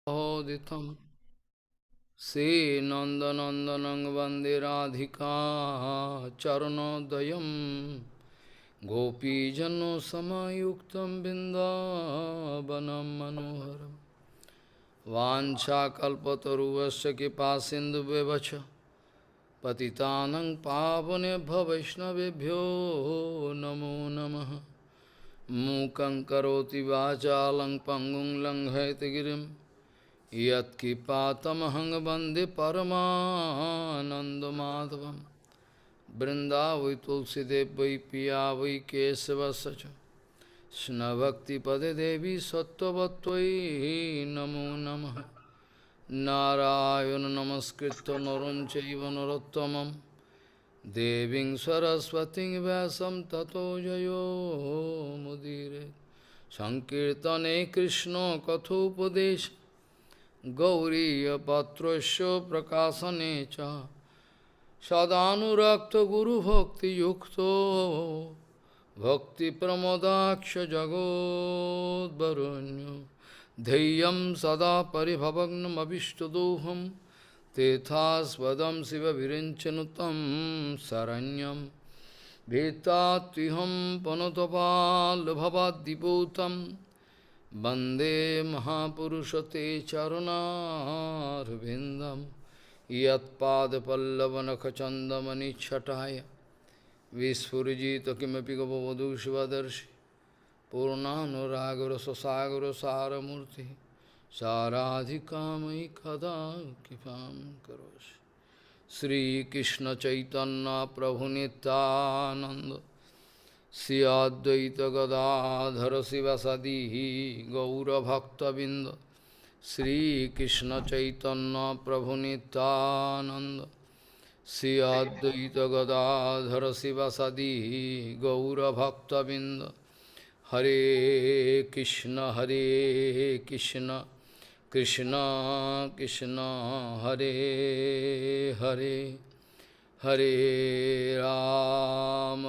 Oditam Se Nandanandanang Vande Radhika Charanodayam Gopijano Samayuktam Bindavanam Manoharam Vancha Kalpataruvasya Kipasindhu Bevacha Patitanang Pavanebhya Vaishnavebhyo Namo Namaha Mukhaṁ karoti vācālaṁ paṅguṁ langhayate girim Yat kipātamahang bande paramānandamādhavam Brindāvai tulsidev vai piyā vai kesavasacha Shna bhakti pade devi sattvatvai namo namaha Narayana namaskritta naram chaiva narottamam Deving Saraswating Vyasam Tato Jayo Mudire Sankirtane Krishna Kathopadesh Gauriya Patrasya Prakasane Cha Sadhanurakta Guru Bhakti Yukto Bhakti Pramodaksha Jagod Varunyo Dhyam Sada Paribhavagnam Abhishtadoham Tethasvadam Siva Virinchanutam Saranyam Vetatiham Panotapal Bhavadiputam Bande Mahapurushate Charunarvindam Yat Pada Pallavanakachandamani Chataya Visfurijita Kimapi Gavavadu Shivadarshi Purnanuragara Sasagara Saramurti Saradhikamai kada kipam karosh Sri Krishna Chaitanya Prabhu Nityananda Sri Advaita Gadadhara Sivasadi Gaura Bhakta Binda Sri Krishna Chaitanya Prabhu Nityananda Sri Advaita Gadadhara Sivasadi Gaura Bhakta Binda Hare Krishna Krishna Krishna Hare Hare Hare Ram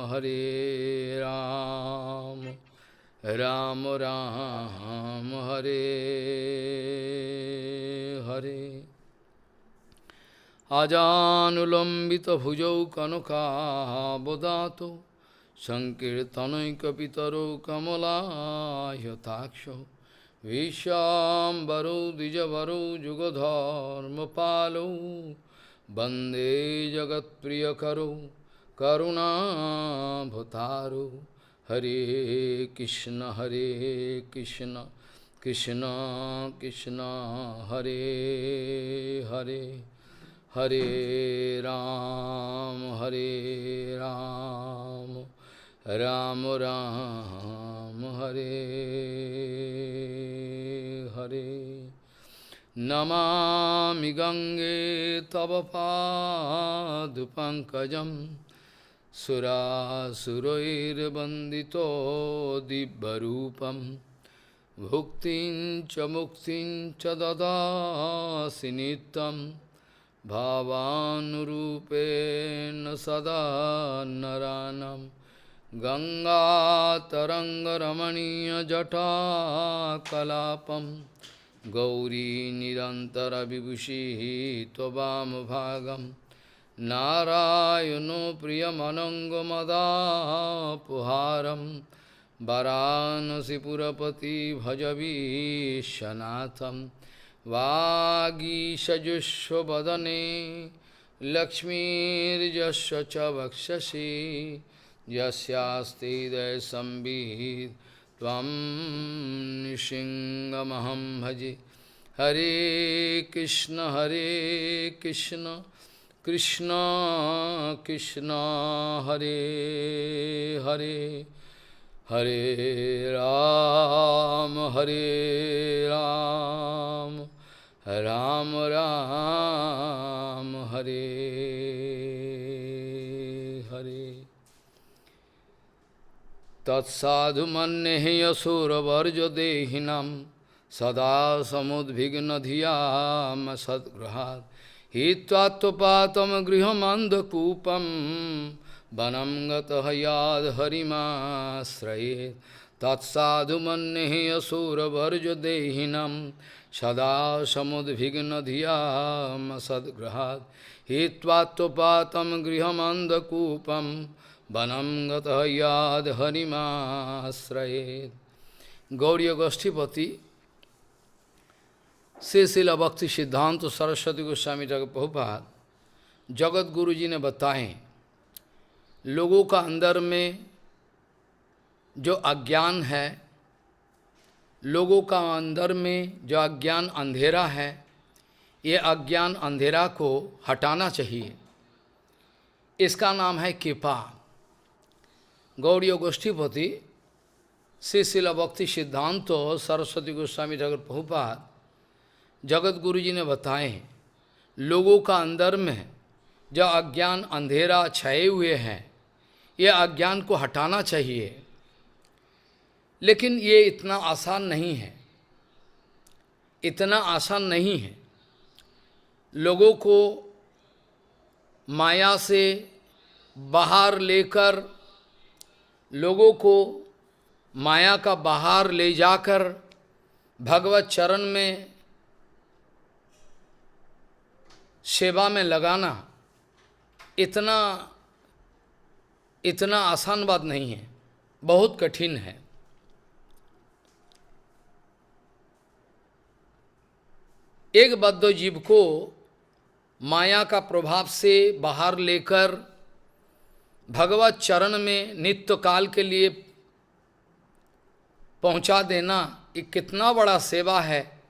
Ram Ram Hare Hare Ajanulambita bhujau kanaka bodato Sankirtanai kapitaro kamala yataksho Vishambaro dijavaro jugadharma palo Bande jagat priyakaro karuna bhataro Hare Krishna Krishna Krishna Hare Hare Hare Ram Ram Ram Hare Hare Namami Gange Tava Padu Pankajam Sura Surair Bandito Dibbarupam Bhuktin Cha Muktin Cha Dada Sinitam Bhavanurupena Sada Naranam Ganga Taranga Ramaniya Jata Kalapam Gauri Nirantara Vibhushi Tobam Bhagam Narayano Priyamananga Mada Puharam Varanasi Purapati Bhajavi Shanatham Vagishajushva Vadane Lakshmi Jasya Vakshasi Yasyasti Desambhid Tvam Nishingamaham Bhaji Hare Krishna Krishna Krishna Hare Hare Hare Ram Ram Ram Hare Hare Tatsādhu mannehi asura varja dehinam Sada samudvigna dhiyam sadgrahad Hitvatvapatam grihamanda kupam Vanam gataha yad harima srayet तत्साधु मन्ये असुरवर्ज देहिनम सदा समुद्विग्न धियाम सद्गृहात् हित्वात्पातं गृहमन्धकूपं वनं गतः याद हरिमाश्रयेत्। गौड़ीय गोष्ठीपति श्री शिल भक्ति सिद्धांत सरस्वती गोस्वामी ठाकुर प्रभुपाद जगत गुरु जी ने बताएं, लोगों का अंदर में जो अज्ञान है, लोगों का अंदर में जो अज्ञान अंधेरा है, ये अज्ञान अंधेरा को हटाना चाहिए। इसका नाम है कृपा। गौड़ीय गोष्ठीपति श्री शिल भक्ति सिद्धांत सरस्वती गोस्वामी ठाकुर प्रभुपाद जगत गुरु जी ने बताएं, लोगों का अंदर में जो अज्ञान अंधेरा छाए हुए हैं, ये अज्ञान को हटाना चाहिए। लेकिन ये इतना आसान नहीं है, इतना आसान नहीं है। लोगों को माया से बाहर लेकर, लोगों को माया का बाहर ले जाकर भगवत चरण में सेवा में लगाना इतना आसान बात नहीं है, बहुत कठिन है। एक बद्ध जीव को माया का प्रभाव से बाहर लेकर भगवत चरण में नित्य काल के लिए पहुंचा देना, ये कितना बड़ा सेवा है,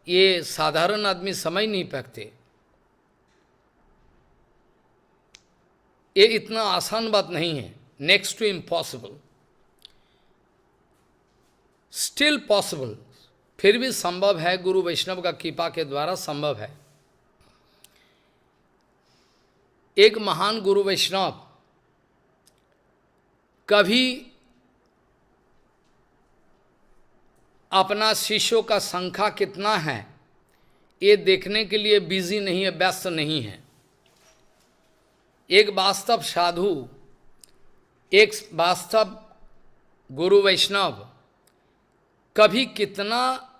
ये साधारण आदमी समझ नहीं पाते। ये इतना आसान बात नहीं है, next to impossible, still possible, फिर भी संभव है, गुरु वैष्णव का कृपा के द्वारा संभव है। एक महान गुरु वैष्णव कभी अपना शिष्यों का संख्या कितना है ये देखने के लिए बिजी नहीं है, व्यस्त नहीं है। एक वास्तव साधु, एक वास्तव गुरु वैष्णव कभी कितना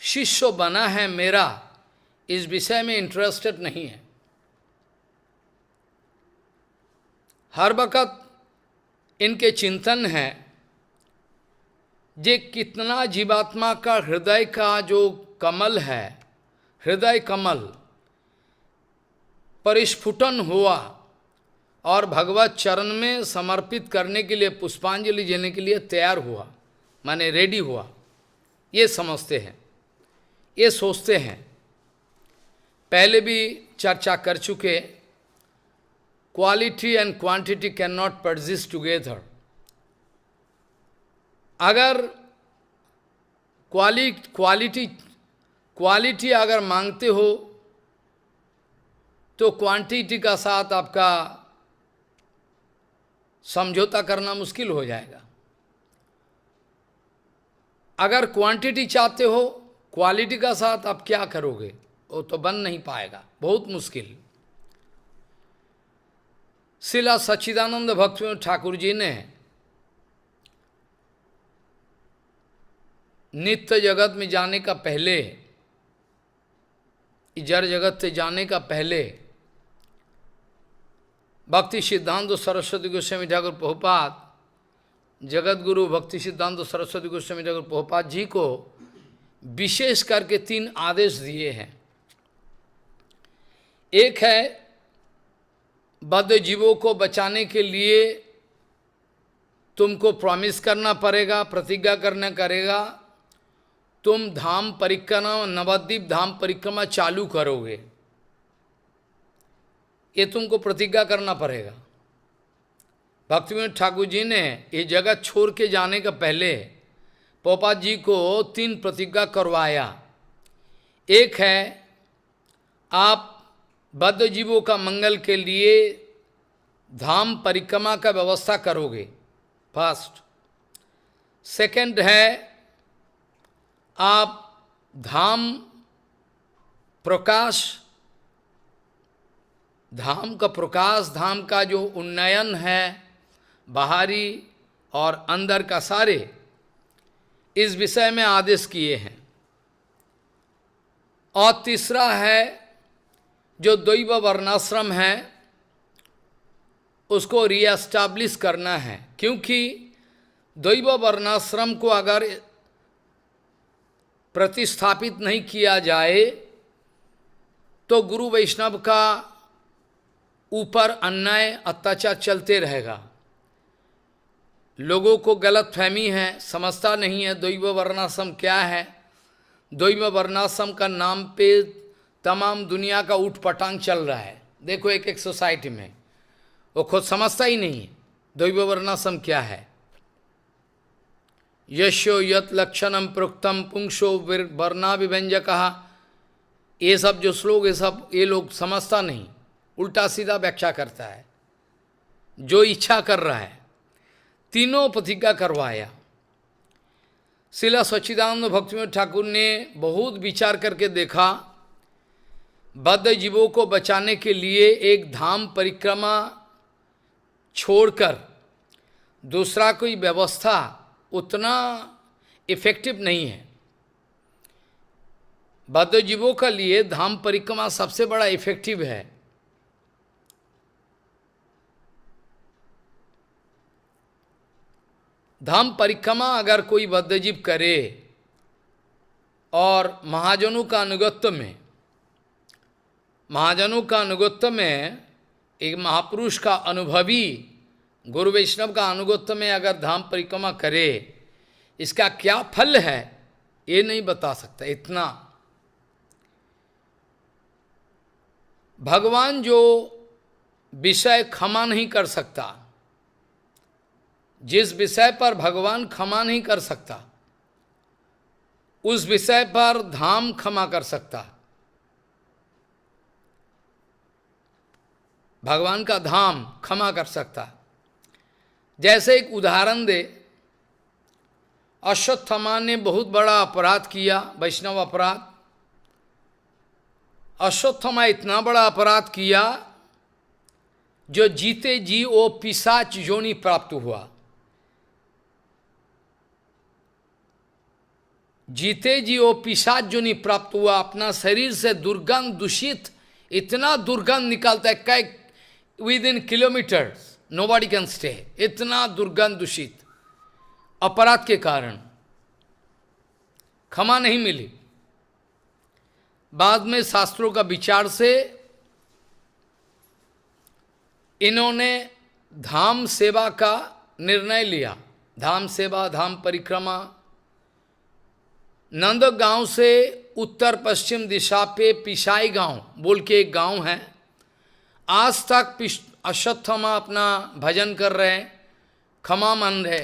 शिष्य बना है मेरा, इस विषय में इंटरेस्टेड नहीं है। हर वक्त इनके चिंतन है जे कितना जीवात्मा का हृदय का जो कमल है, हृदय कमल परिस्फुटन हुआ और भगवत चरण में समर्पित करने के लिए, पुष्पांजलि देने के लिए तैयार हुआ, माने रेडी हुआ। ये समझते हैं, ये सोचते हैं। पहले भी चर्चा कर चुके, quality and quantity can not persist together. अगर क्वालिटी अगर मांगते हो तो क्वांटिटी का साथ आपका समझौता करना मुश्किल हो जाएगा। अगर क्वांटिटी चाहते हो, क्वालिटी का साथ आप क्या करोगे, वो तो बन नहीं पाएगा, बहुत मुश्किल। श्रीला सच्चिदानंद भक्ति ठाकुर जी ने नित्य जगत में जाने का पहले, जड़ जगत से जाने का पहले, भक्ति सिद्धांत सरस्वती गोस्वामी ठाकुर प्रभुपाद, जगत गुरु भक्ति सिद्धांत सरस्वती गोस्वामी ठाकुर प्रभुपाद जी को विशेष करके 3 आदेश दिए हैं। एक है, बद्ध जीवों को बचाने के लिए तुमको प्रॉमिस करना पड़ेगा, प्रतिज्ञा करना करेगा, तुम धाम परिक्रमा, नवद्वीप धाम परिक्रमा चालू करोगे, ये तुमको प्रतिज्ञा करना पड़ेगा। भक्तिविनोद ठाकुर जी ने ये जगत छोड़ के जाने का पहले प्रभुपाद जी को 3 प्रतिज्ञा करवाया। एक है, आप बद्ध जीवों का मंगल के लिए धाम परिक्रमा का व्यवस्था करोगे, फर्स्ट। सेकंड है, आप धाम प्रकाश, धाम का प्रकाश, धाम का जो उन्नयन है, बाहरी और अंदर का सारे, इस विषय में आदेश किए हैं। और तीसरा है जो द्वैव वर्णाश्रम है उसको रीएस्टैब्लिश करना है, क्योंकि द्वैव वर्णाश्रम को अगर प्रतिस्थापित नहीं किया जाए तो गुरु वैष्णव का ऊपर अन्याय अत्याचार चलते रहेगा। लोगों को गलत फहमी है, समझता नहीं है द्वैव वर्णाश्रम क्या है। द्वैव वर्णाश्रम का नाम पे तमाम दुनिया का उठपटांग चल रहा है। देखो एक एक सोसाइटी में वो खुद समझता ही नहीं है द्वैव वर्णाश्रम क्या है। यशो यत लक्षणम प्रोक्तम पुंसो वर्णा विव्यंजकः, ये सब जो श्लोक ये लोग समझता नहीं, उल्टा सीधा व्याख्या करता है। जो इच्छा कर रहा है तीनों प्रतिज्ञा करवाया। श्रील सच्चिदानंद भक्तिविनोद ठाकुर ने बहुत विचार करके देखा, बद्ध जीवों को बचाने के लिए एक धाम परिक्रमा छोड़कर दूसरा कोई व्यवस्था उतना इफेक्टिव नहीं है। बद्ध जीवों के लिए धाम परिक्रमा सबसे बड़ा इफेक्टिव है। धाम परिक्रमा अगर कोई बद्धजीव करे और महाजनों का अनुगत्य में एक महापुरुष का अनुभवी गुरु वैष्णव का अनुगत्य में अगर धाम परिक्रमा करे, इसका क्या फल है ये नहीं बता सकता। इतना भगवान जो विषय क्षमा नहीं कर सकता, जिस विषय पर भगवान क्षमा नहीं कर सकता उस विषय पर धाम क्षमा कर सकता। भगवान का धाम क्षमा कर सकता। जैसे एक उदाहरण दे, अश्वत्थामा ने बहुत बड़ा अपराध किया, वैष्णव अपराध। अश्वत्थामा इतना बड़ा अपराध किया जो जीते जी वो पिशाच योनि प्राप्त हुआ। जीते जी वो पिशाच योनि प्राप्त हुआ। अपना शरीर से दुर्गंध दूषित, इतना दुर्गंध निकालता है कै with in kilometres nobody can stay, इतना दुर्गंध दूषित अपराध के कारण क्षमा नहीं मिली। बाद में शास्त्रों का विचार से इन्होंने धाम सेवा का निर्णय लिया। धाम सेवा, धाम परिक्रमा। नंदगांव से उत्तर पश्चिम दिशा पे पिशाई गांव बोल के एक गांव है। आज तक अश्वत्थामा अपना भजन कर रहे हैं, क्षमा मान रहे,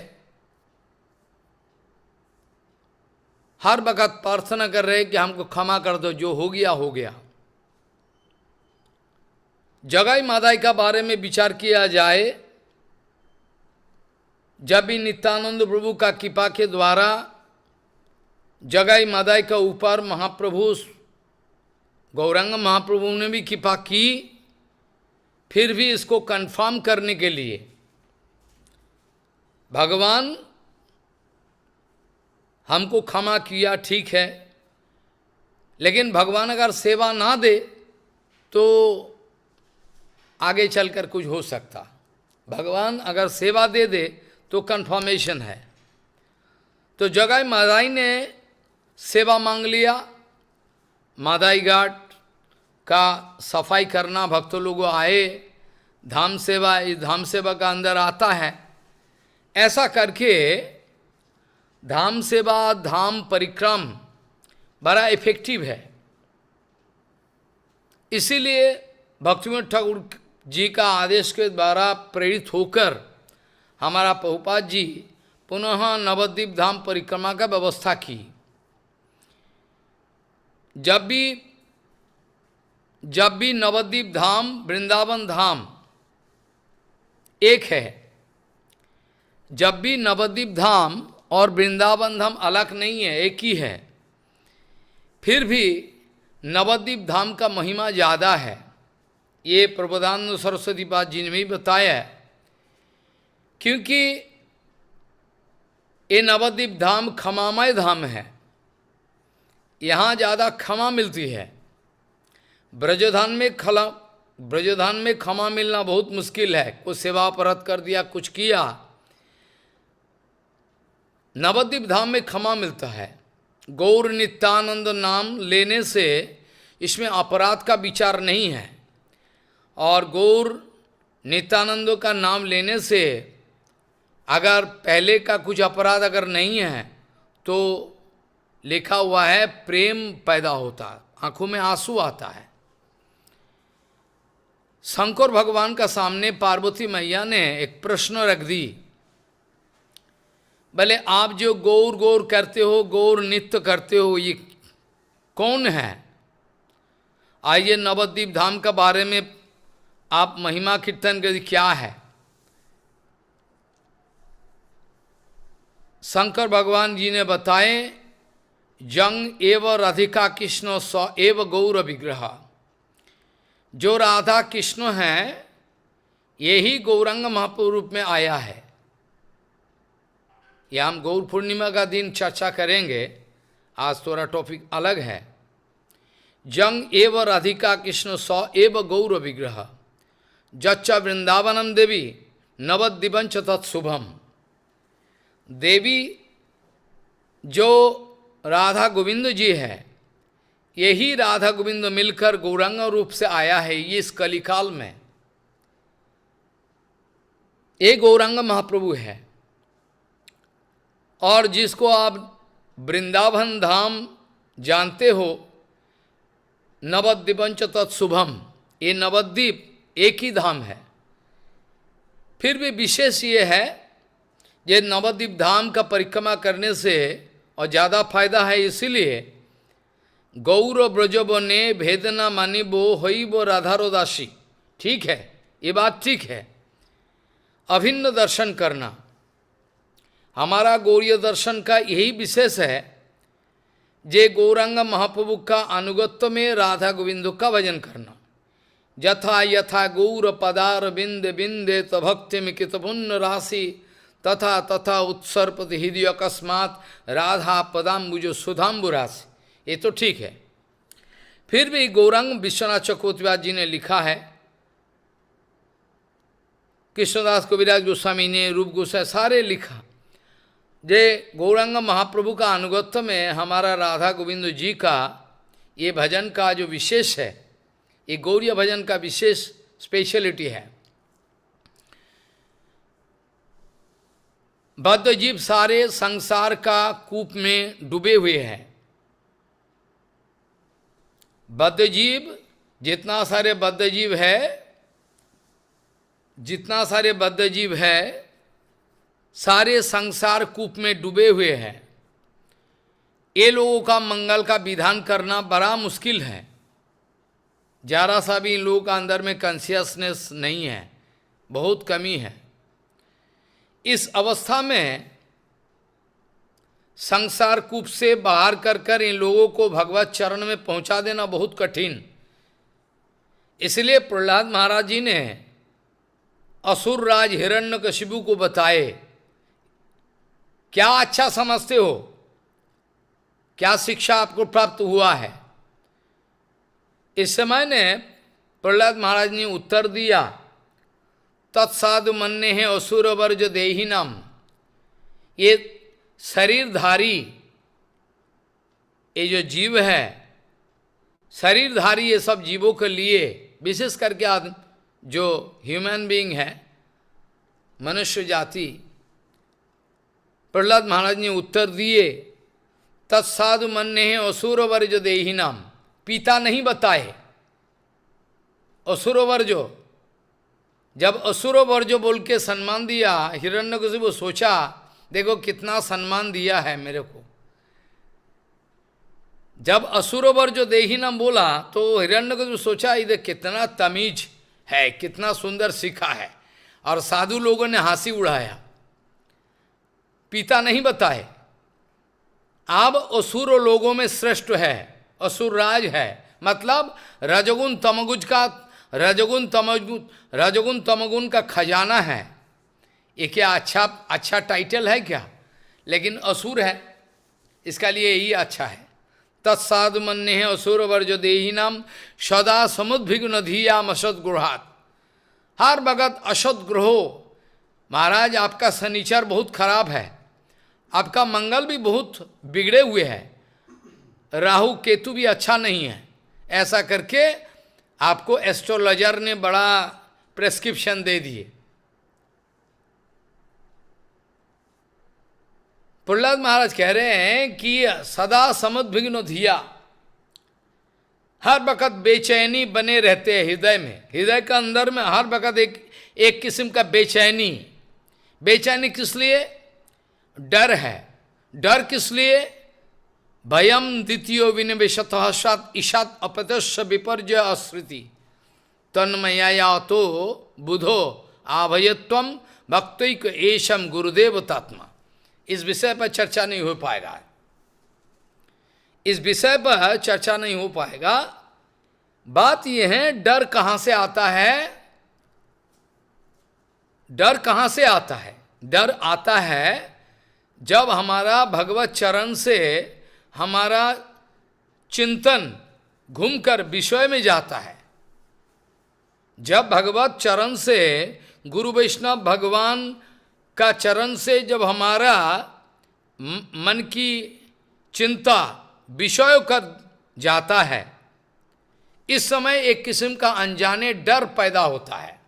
हर वक्त प्रार्थना कर रहे कि हमको क्षमा कर दो, जो हो गया हो गया। जगाई मादाई का बारे में विचार किया जाए, जब भी नित्यानंद प्रभु का कृपा के द्वारा जगाई मादाई का ऊपर महाप्रभु गौरांग महाप्रभु ने भी कृपा की, फिर भी इसको कंफर्म करने के लिए भगवान हमको क्षमा किया, ठीक है, लेकिन भगवान अगर सेवा ना दे तो आगे चलकर कुछ हो सकता। भगवान अगर सेवा दे दे तो कंफर्मेशन है। तो जगाई मादाई ने सेवा मांग लिया। मादाई घाट का सफाई करना, भक्तों लोग आए, धाम सेवा, इस धाम सेवा का अंदर आता है। ऐसा करके धाम सेवा, धाम परिक्रम बड़ा इफेक्टिव है। इसीलिए भक्तिविनोद ठाकुर जी का आदेश के द्वारा प्रेरित होकर हमारा प्रभुपाद जी पुनः नवद्वीप धाम परिक्रमा का व्यवस्था की। जब भी नवद्वीप धाम, वृंदावन धाम एक है, जब भी नवद्वीप धाम और वृंदावन धाम अलग नहीं है, एक ही है, फिर भी नवद्वीप धाम का महिमा ज़्यादा है। ये प्रबोधानंद सरस्वती पाद जी ने भी बताया है। क्योंकि ये नवद्वीप धाम क्षमामय धाम है, यहाँ ज़्यादा क्षमा मिलती है। ब्रजधाम में क्षमा मिलना बहुत मुश्किल है, कुछ सेवा अपराध कर दिया, कुछ किया। नवद्वीप धाम में क्षमा मिलता है। गौर नित्यानंद नाम लेने से इसमें अपराध का विचार नहीं है, और गौर नित्यानंद का नाम लेने से अगर पहले का कुछ अपराध अगर नहीं है तो लिखा हुआ है प्रेम पैदा होता, आंखों में आंसू आता है। शंकर भगवान का सामने पार्वती मैया ने एक प्रश्न रख दी, भले आप जो गौर गौर करते हो, गौर नित्य करते हो, ये कौन है? आइए नवद्वीप धाम का बारे में आप महिमा कीर्तन कर, क्या है? शंकर भगवान जी ने बताए, जंग एव राधिका कृष्ण स एव गौर विग्रह। जो राधा कृष्ण हैं यही गौरांग महाप्रभु रूप में आया है। यह हम गौर पूर्णिमा का दिन चर्चा करेंगे, आज थोड़ा टॉपिक अलग है। जंग एव राधिका कृष्ण स एव गौर विग्रह जच्चा वृंदावनम देवी नवद्वीपंच तत्शुभम। देवी जो राधा गोविंद जी है, यही राधा गोविंद मिलकर गौरांग रूप से आया है ये इस कलिकाल में। ये गौरांग महाप्रभु है, और जिसको आप वृंदावन धाम जानते हो, नवद्वीपंच तत्शुभम, ये नवद्वीप एक ही धाम है। फिर भी विशेष ये है, ये नवद्वीप धाम का परिक्रमा करने से और ज़्यादा फायदा है, इसीलिए गौर ब्रजब ने भेदना मानिबो होइबो राधारो दासी। ठीक है, ये बात ठीक है। अभिन्न दर्शन करना, हमारा गौरीय दर्शन का यही विशेष है, जे गौरांग महाप्रभु का अनुगत्य में राधा गोविंद का भजन करना। यथा यथा गौर पदार बिंद बिंदे तो भक्ति में कितपुण्य राशि तथा तथा उत्सर्पत हृदय अकस्मात राधा पदाम्बुजो सुधाम्बु राशि। ये तो ठीक है। फिर भी गौरांग विश्वनाथ चक्रवर्ती जी ने लिखा है, कृष्णदास कविराज गोस्वामी ने, रूप गोस्वामी सारे लिखा, जे गौरांग महाप्रभु का अनुगत्य में हमारा राधा गोविंद जी का ये भजन का जो विशेष है, ये गौरीय भजन का विशेष स्पेशलिटी है। बद्धजीव सारे संसार का कूप में डूबे हुए हैं। बद्धजीव जितना सारे बद्धजीव है, सारे संसार कूप में डूबे हुए हैं। ये लोगों का मंगल का विधान करना बड़ा मुश्किल है। जरा सा भी इन लोगों का अंदर में कॉन्शियसनेस नहीं है, बहुत कमी है। इस अवस्था में संसार कूप से बाहर कर इन लोगों को भगवत चरण में पहुंचा देना बहुत कठिन। इसलिए प्रहलाद महाराज जी ने असुर राज हिरण्यकशिपु को बताए, क्या अच्छा समझते हो, क्या शिक्षा आपको प्राप्त हुआ है? इस समय ने प्रहलाद महाराज ने उत्तर दिया, तत्साधु मन्ने हैं असुर वर्ज देहिनम। ये शरीरधारी, ये जो जीव है शरीरधारी, ये सब जीवों के लिए, विशेष करके आदमी जो ह्यूमन बीइंग है, मनुष्य जाति, प्रहलाद महाराज ने उत्तर दिए, तत्साधु मन्ने हैं असुर वर्ज देहिनम। पिता नहीं बताए, असुर वर्जो। जब असुर वर्जो बोल के सम्मान दिया, हिरण्यकशिपु सोचा, देखो कितना सम्मान दिया है मेरे को। जब असुर वर्जो देहिनम बोला तो हिरण्यकशिपु सोचा, इधर कितना तमीज है, कितना सुंदर सीखा है, और साधु लोगों ने हंसी उड़ाया। पिता नहीं बताए। अब असुर लोगों में श्रेष्ठ है, असुर राज है, मतलब रजगुण तमगुण का खजाना है। ये क्या अच्छा टाइटल है क्या? लेकिन असुर है, इसका लिए यही अच्छा है। तत्साधु मन्य है असुर वर्जो देही नाम सदा समुद्भिघ्न धियाम असद ग्रहात। हर वक्त असद ग्रहो, महाराज आपका शनिचर बहुत खराब है, आपका मंगल भी बहुत बिगड़े हुए है, राहु केतु भी अच्छा नहीं है, ऐसा करके आपको एस्ट्रोलॉजर ने बड़ा प्रेस्क्रिप्शन दे दिए। प्रहलाद महाराज कह रहे हैं कि सदा समुद्विग्न धिया, हर वक्त बेचैनी बने रहते हैं हृदय में, हृदय का अंदर में हर वक्त एक किस्म का बेचैनी। बेचैनी किस लिए? डर है। डर किस लिए? भयम द्वितीयो विनिवेशत हर्षात ईशात अपतस्य विपर्जय अस्मृति तन्मया तो बुधो आभयत्वम भक्तैक एशम गुरुदेव तात्मा। इस विषय पर चर्चा नहीं हो पाएगा, इस विषय पर चर्चा नहीं हो पाएगा। बात यह है, डर कहां से आता है? डर कहां से आता है? डर आता है जब हमारा भगवत चरण से हमारा चिंतन घूमकर विषय में जाता है। जब भगवत चरण से, गुरु वैष्णव भगवान का चरण से जब हमारा मन की चिंता विषय कर जाता है, इस समय एक किस्म का अनजाने डर पैदा होता है।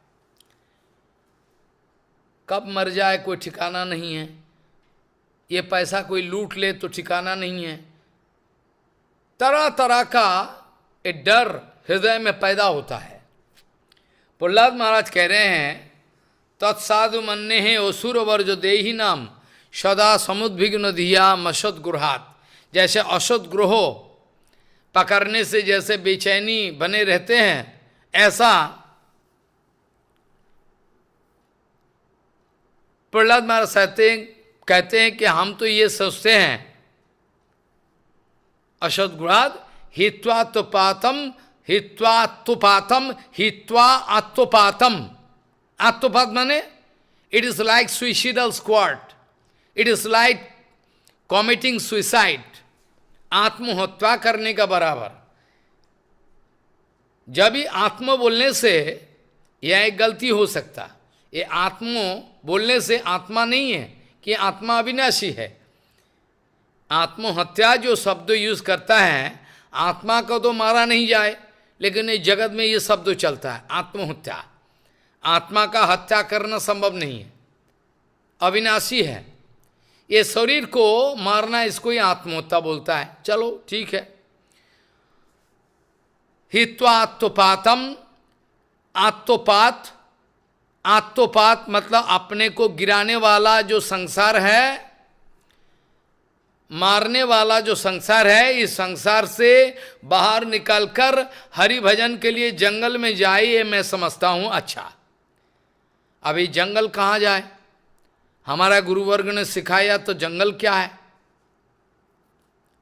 कब मर जाए कोई ठिकाना नहीं है, ये पैसा कोई लूट ले तो ठिकाना नहीं है, तरह तरह का एक डर हृदय में पैदा होता है। प्रहलाद महाराज कह रहे हैं तत्साधु मन्ने है असुर वर्ज देही नाम सदा समुद्विग्न धिया मसद ग्रहात। जैसे असद ग्रहो पकड़ने से जैसे बेचैनी बने रहते हैं, ऐसा प्रहलाद महाराज कहते हैं कि हम तो ये सोचते हैं असद ग्रहात हित्वात्पातम हित्वात्पातम हित्वा आत्मपातम। आत्मपात माने it is like suicidal squad, it is like committing suicide, आत्महत्या करने का बराबर। जब भी आत्म बोलने से यह एक गलती हो सकता, ये आत्म बोलने से आत्मा नहीं है कि आत्मा अविनाशी है। आत्महत्या जो शब्द यूज करता है, आत्मा को तो मारा नहीं जाए, लेकिन इस जगत में ये शब्द चलता है आत्महत्या। आत्मा का हत्या करना संभव नहीं है, अविनाशी है। ये शरीर को मारना, इसको ही आत्महत्या बोलता है। चलो ठीक है। हित्वा आत्मपातम, आत्मपात, आत्मपात मतलब अपने को गिराने वाला जो संसार है, मारने वाला जो संसार है, इस संसार से बाहर निकलकर हरि भजन के लिए जंगल में जाए, ये मैं समझता हूं अच्छा। अभी जंगल कहाँ जाए? हमारा गुरुवर्ग ने सिखाया तो जंगल क्या है?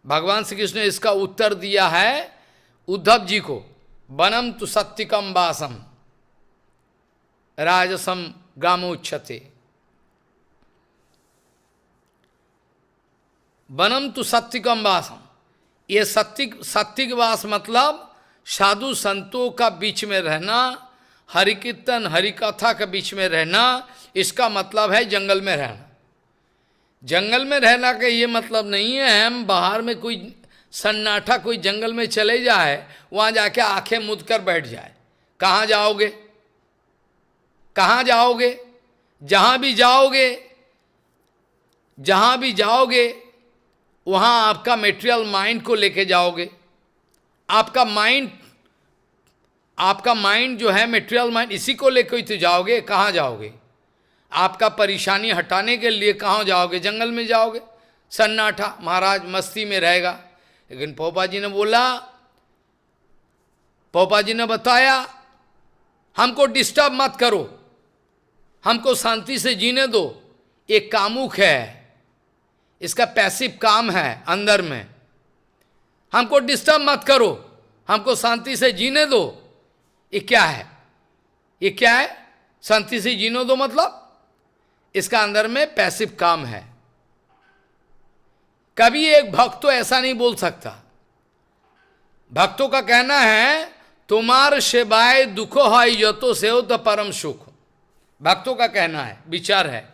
भगवान श्री कृष्ण ने इसका उत्तर दिया है उद्धव जी को, वनम तु सत्यकम वासम राजसम ग्रामोच्यते। वनम तु सत्यकम वासम, ये सात्विक वास मतलब साधु संतों का बीच में रहना, हरि कीर्तन हरि कथा के बीच में रहना, इसका मतलब है जंगल में रहना। जंगल में रहना का ये मतलब नहीं है हम बाहर में कोई सन्नाटा कोई जंगल में चले जाए, वहाँ जाके आंखें मूंद कर बैठ जाए। कहाँ जाओगे? कहाँ जाओगे? जहाँ भी जाओगे, जहाँ भी जाओगे वहाँ आपका मेटेरियल माइंड को लेके जाओगे। आपका माइंड जो है मेटेरियल माइंड, इसी को लेकर ही तो जाओगे। कहाँ जाओगे? आपका परेशानी हटाने के लिए कहाँ जाओगे? जंगल में जाओगे। सन्नाटा, महाराज मस्ती में रहेगा। लेकिन पोपा जी ने बोला, पोपा जी ने बताया हमको डिस्टर्ब मत करो, हमको शांति से जीने दो। एक कामुक है, इसका पैसिव काम है अंदर में, हमको डिस्टर्ब मत करो, हमको शांति से जीने दो। ये क्या है? ये क्या है? शांति से जीने दो मतलब इसका अंदर में पैसिव काम है। कभी एक भक्त तो ऐसा नहीं बोल सकता। भक्तों का कहना है तुम्हार सेवाय दुख है यतो से हो तो परम सुख। भक्तों का कहना है, विचार है,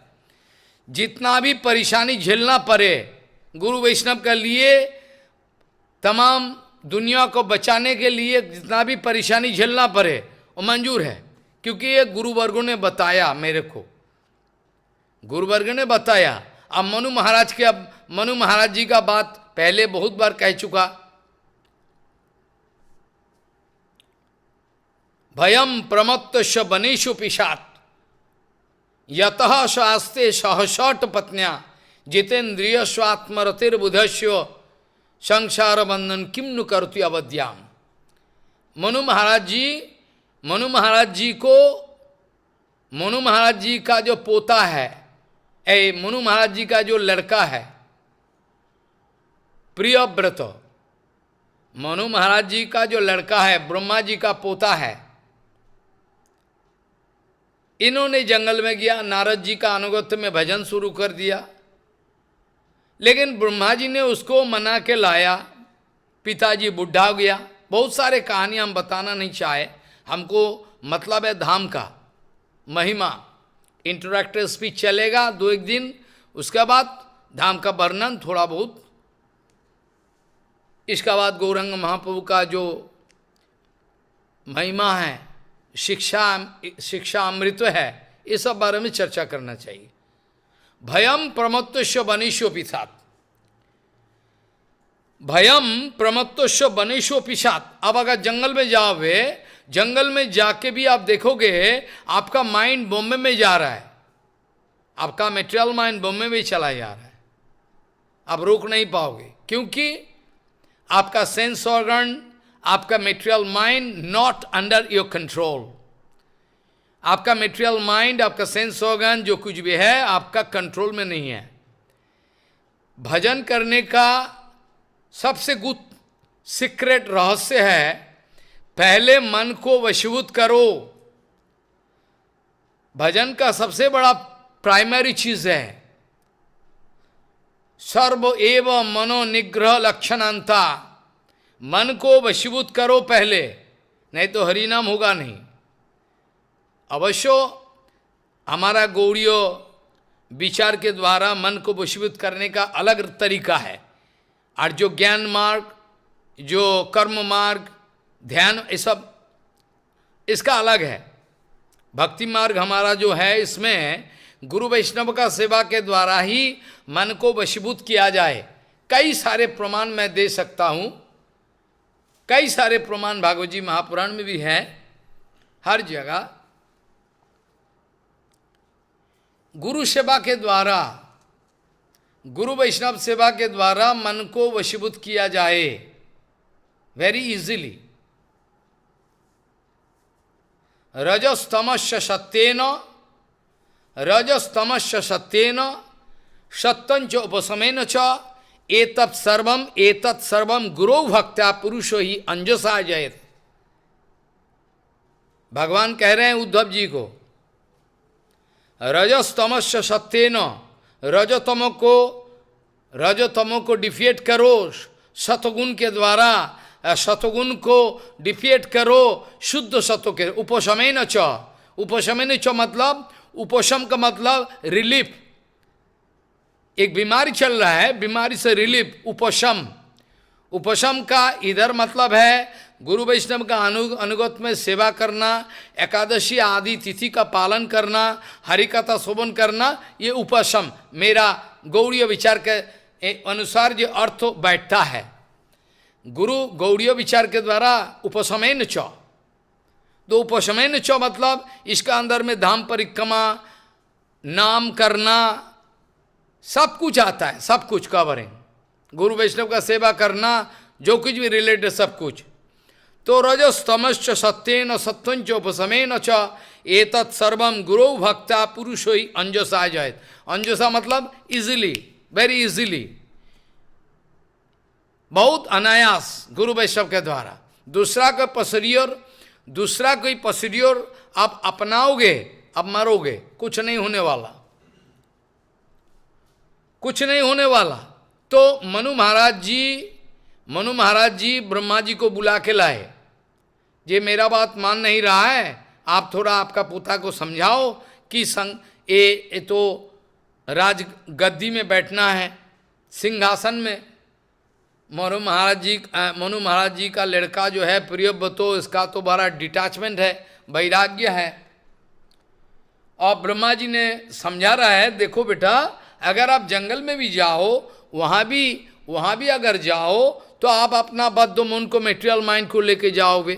जितना भी परेशानी झेलना पड़े गुरु वैष्णव के लिए, तमाम दुनिया को बचाने के लिए जितना भी परेशानी झेलना पड़े वो मंजूर है, क्योंकि ये गुरुवर्गों ने बताया मेरे को, गुरुवर्ग ने बताया। अब मनु महाराज जी का बात पहले बहुत बार कह चुका। भयम प्रमत्तस्य बनेषु पिशात् यतः स्वास्ते सहसट पत्न्या जितेन्द्रिय स्वात्मरतिर्बुधस्य संसार बंधन किम नु करती अवध्याम। मनु महाराज जी का जो पोता है, मनु महाराज जी का जो लड़का है प्रियव्रत, मनु महाराज जी का जो लड़का है, ब्रह्मा जी का पोता है, इन्होंने जंगल में गया, नारद जी का अनुगत्य में भजन शुरू कर दिया, लेकिन ब्रह्मा जी ने उसको मना के लाया। पिताजी बुढ़ा हो गया। बहुत सारे कहानी हम बताना नहीं चाहे, हमको मतलब है धाम का महिमा। इंटरैक्टिव स्पीच चलेगा 2-1 दिन, उसके बाद धाम का वर्णन थोड़ा बहुत, इसका बाद गौरंग महाप्रभु का जो महिमा है, शिक्षा अमृत है, ये सब बारे में चर्चा करना चाहिए। भयम प्रमत्तस्य बनेषु पिशात्, भयम प्रमत्तस्य बनेषु पिशात्। अब अगर जंगल में जाओगे, जंगल में जाके भी आप देखोगे आपका माइंड बॉम्बे में जा रहा है, आपका मेटेरियल माइंड बॉम्बे में चला जा रहा है, आप रोक नहीं पाओगे, क्योंकि आपका सेंस ऑर्गन, आपका material mind not under your control. आपका मेटेरियल माइंड, आपका सेंस ऑर्गन जो कुछ भी है आपका कंट्रोल में नहीं है। भजन करने का सबसे गुप्त सीक्रेट रहस्य है, पहले मन को वशीभूत करो। भजन का सबसे बड़ा प्राइमरी चीज है सर्व एव मनो निग्रह लक्षणांता। मन को वशीभूत करो पहले, नहीं तो हरिनाम होगा नहीं। अवश्य हमारा गौड़ीय विचार के द्वारा मन को वशीभूत करने का अलग तरीका है, और जो ज्ञान मार्ग, जो कर्म मार्ग, ध्यान, ये सब इसका अलग है। भक्ति मार्ग हमारा जो है, इसमें गुरु वैष्णव का सेवा के द्वारा ही मन को वशीभूत किया जाए। कई सारे प्रमाण मैं दे सकता हूँ, कई सारे प्रमाण भागवत जी महापुराण में भी है, हर जगह गुरु सेवा के द्वारा, गुरु वैष्णव सेवा के द्वारा मन को वशीभूत किया जाए वेरी इजीली। रजस्तमस्य सत्येन, रजस्तमस्य सत्येन सत्यंच उपशमेन च एतत् सर्वम गुरु भक्त्या पुरुषो ही अंजसा जयत। भगवान कह रहे हैं उद्धव जी को, रजस्तमस्य सत्येन, रजतमो को डिफिएट करो सतगुण के द्वारा, सतगुण को डिफिएट करो शुद्ध सत्व के। उपशमेन च, उपशमेन च मतलब, उपशम का मतलब रिलीफ। एक बीमारी चल रहा है, बीमारी से रिलीफ, उपशम। उपशम का इधर मतलब है गुरु वैष्णव का अनुगत में सेवा करना, एकादशी आदि तिथि का पालन करना, हरिकथा शोभन करना, ये उपशम मेरा गौड़ीय विचार के अनुसार जो अर्थ बैठता है। गुरु गौड़ीय विचार के द्वारा उपशमेन च, तो उपशमेन च मतलब इसका अंदर में धाम परिक्रमा, नाम करना, सब कुछ आता है, सब कुछ कवरिंग, गुरु वैष्णव का सेवा करना, जो कुछ भी रिलेटेड सब कुछ। तो रजस्तमश्च सत्येन सत्वंच उपशमेन च एतत् सर्वम गुरु भक्ता पुरुषो ही अंजसा जायत। अंजसा मतलब इजीली, वेरी इजीली, बहुत अनायास गुरु वैष्णव के द्वारा। दूसरा का पसरियोर, दूसरा कोई पसरियोर आप अपनाओगे, अब मरोगे, कुछ नहीं होने वाला, कुछ नहीं होने वाला। तो मनु महाराज जी ब्रह्मा जी को बुला के लाए, ये मेरा बात मान नहीं रहा है, आप थोड़ा आपका पोता को समझाओ कि ये तो राज गद्दी में बैठना है, सिंहासन में। मनु महाराज जी का लड़का जो है प्रियव्रतो, इसका तो बड़ा डिटैचमेंट है, वैराग्य है। और ब्रह्मा जी ने समझा रहा है, देखो बेटा, अगर आप जंगल में भी जाओ, वहाँ भी अगर जाओ तो आप अपना बद्ध मन को, मेटेरियल माइंड को लेके जाओगे,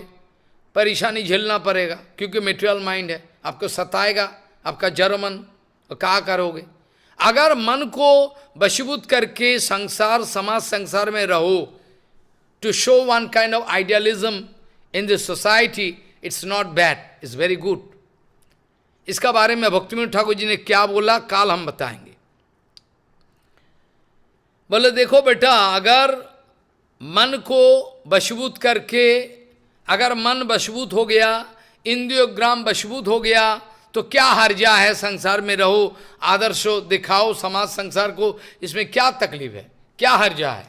परेशानी झेलना पड़ेगा, क्योंकि मेटेरियल माइंड है, आपको सताएगा, आपका जड़ मन, और क्या करोगे? अगर मन को वशीभूत करके संसार, समाज संसार में रहो, to show one kind of idealism in this society, it's not bad, it's very good. इसका बारे में भक्तिविनोद ठाकुर जी ने क्या बोला, काल हम बताएंगे। बोले देखो बेटा, अगर मन को वशीभूत करके, अगर मन वशीभूत हो गया, इंद्रियोग्राम वशीभूत हो गया, तो क्या हर्जा है? संसार में रहो, आदर्शो दिखाओ समाज संसार को, इसमें क्या तकलीफ है, क्या हर्जा है?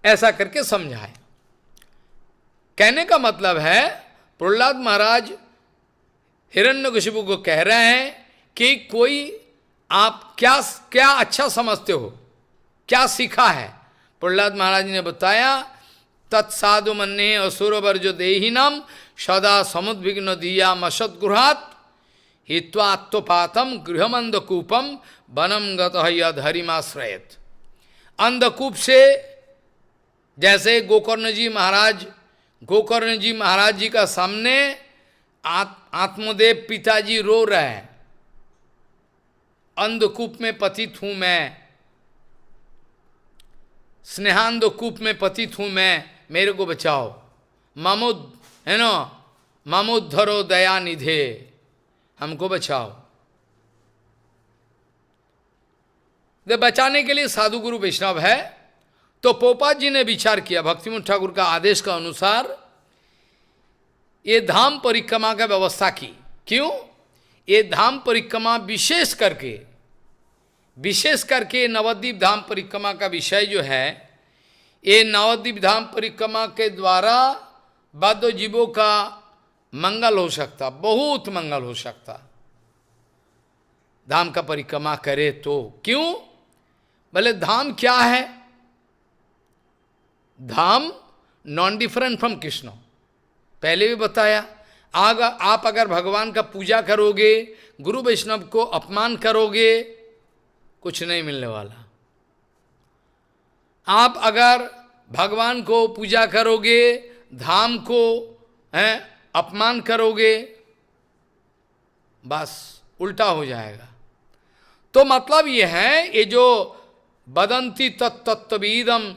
ऐसा करके समझाए। कहने का मतलब है, प्रहलाद महाराज हिरण्यकशिपु को कह रहे हैं कि कोई आप क्या अच्छा समझते हो, क्या सीखा है? प्रहलाद महाराज ने बताया, तत्साधु मन्ये असुर वर्जो देहिनम सदा समुद्विग्न दिया मसद्गृहात हित्वा आत्मपातम गृहमंदकूपम वनम गतः यद हरिमाश्रयत। अंधकूप से, जैसे गोकर्ण जी महाराज जी का सामने आत्मदेव पिताजी रो रहे हैं, अंधकूप में पतित हूं मैं, स्नेहांधकूप में पतित हूं मैं, मेरे को बचाओ, मामुद है ना, मामुद्धरो दया निधे, हमको बचाओ। दे बचाने के लिए साधु गुरु वैष्णव है। तो पोपात जी ने विचार किया, भक्तिविनोद ठाकुर का आदेश का अनुसार ये धाम परिक्रमा का व्यवस्था की। क्यों? ये धाम परिक्रमा विशेष करके नवद्वीप धाम परिक्रमा का विषय जो है, ये नवद्वीप धाम परिक्रमा के द्वारा बद्ध जीवों का मंगल हो सकता, बहुत मंगल हो सकता, धाम का परिक्रमा करे तो। क्यों? बोले धाम क्या है? धाम नॉन डिफरेंट फ्रॉम कृष्ण, पहले भी बताया। आप अगर भगवान का पूजा करोगे, गुरु वैष्णव को अपमान करोगे, कुछ नहीं मिलने वाला। आप अगर भगवान को पूजा करोगे, धाम को अपमान करोगे, बस उल्टा हो जाएगा। तो मतलब ये है, ये जो वदंती तत्तत्वीदम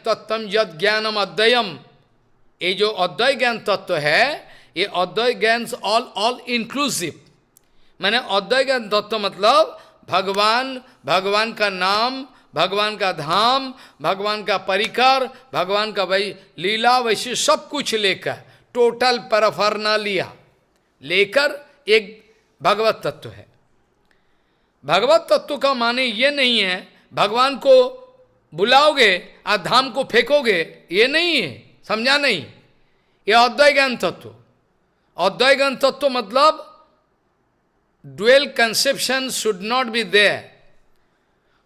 तत्तम यद ज्ञानम अद्वयम, ये जो अद्वय ज्ञान तत्व है, ये अद्वय ज्ञान ऑल इंक्लूसिव। मैंने अद्वय ज्ञान तत्व मतलब भगवान का नाम, भगवान का धाम, भगवान का परिकर, भगवान का लीला वैसे सब कुछ लेकर, टोटल पैराफर्नालिया लेकर एक भगवत तत्व है। भगवत तत्व का माने ये नहीं है भगवान को बुलाओगे और धाम को फेंकोगे, ये नहीं है, समझा नहीं? ये अद्वय ज्ञान तत्व। अद्वय ज्ञान तत्व मतलब dual conception should not be there.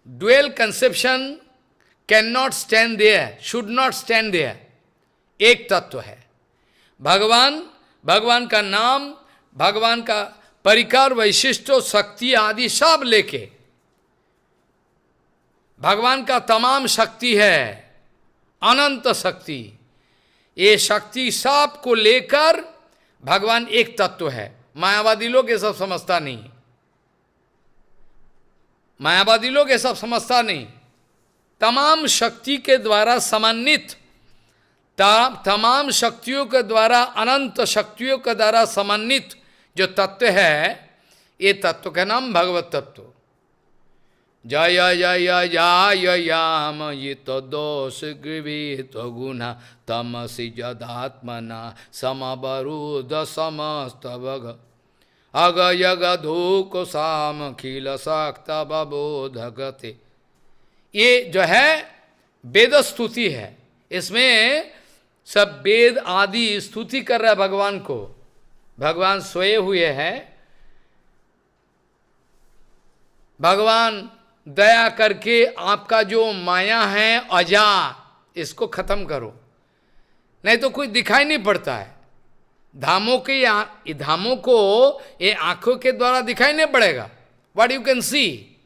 Dual conception cannot stand there, should not stand there. एक तत्व है भगवान का नाम, भगवान का परिकार, वैशिष्ट, शक्ति आदि सब लेके, भगवान का तमाम शक्ति है, अनंत शक्ति, ये शक्ति सब को लेकर भगवान एक तत्व है। मायावादी लोग ये सब समझता नहीं, मायावादी लोग ये सब समझता नहीं। तमाम शक्ति के द्वारा समन्वित, तमाम शक्तियों के द्वारा, अनंत शक्तियों के द्वारा समन्वित जो तत्व है, ये तत्व का नाम भगवत तत्व। जय जय जय याम ये तो दोष गृहीत गुना तमसि जदात्मना समबरूद समस्त भग अग यग धूक साम खिल शक्त बबोधगते ये जो है वेद स्तुति है, इसमें सब वेद आदि स्तुति कर रहा है भगवान को। भगवान सोए हुए हैं, भगवान दया करके आपका जो माया है अजा, इसको खत्म करो, नहीं तो कुछ दिखाई नहीं पड़ता है। धामों के धामों को ये आंखों के द्वारा दिखाई नहीं पड़ेगा। What you can see?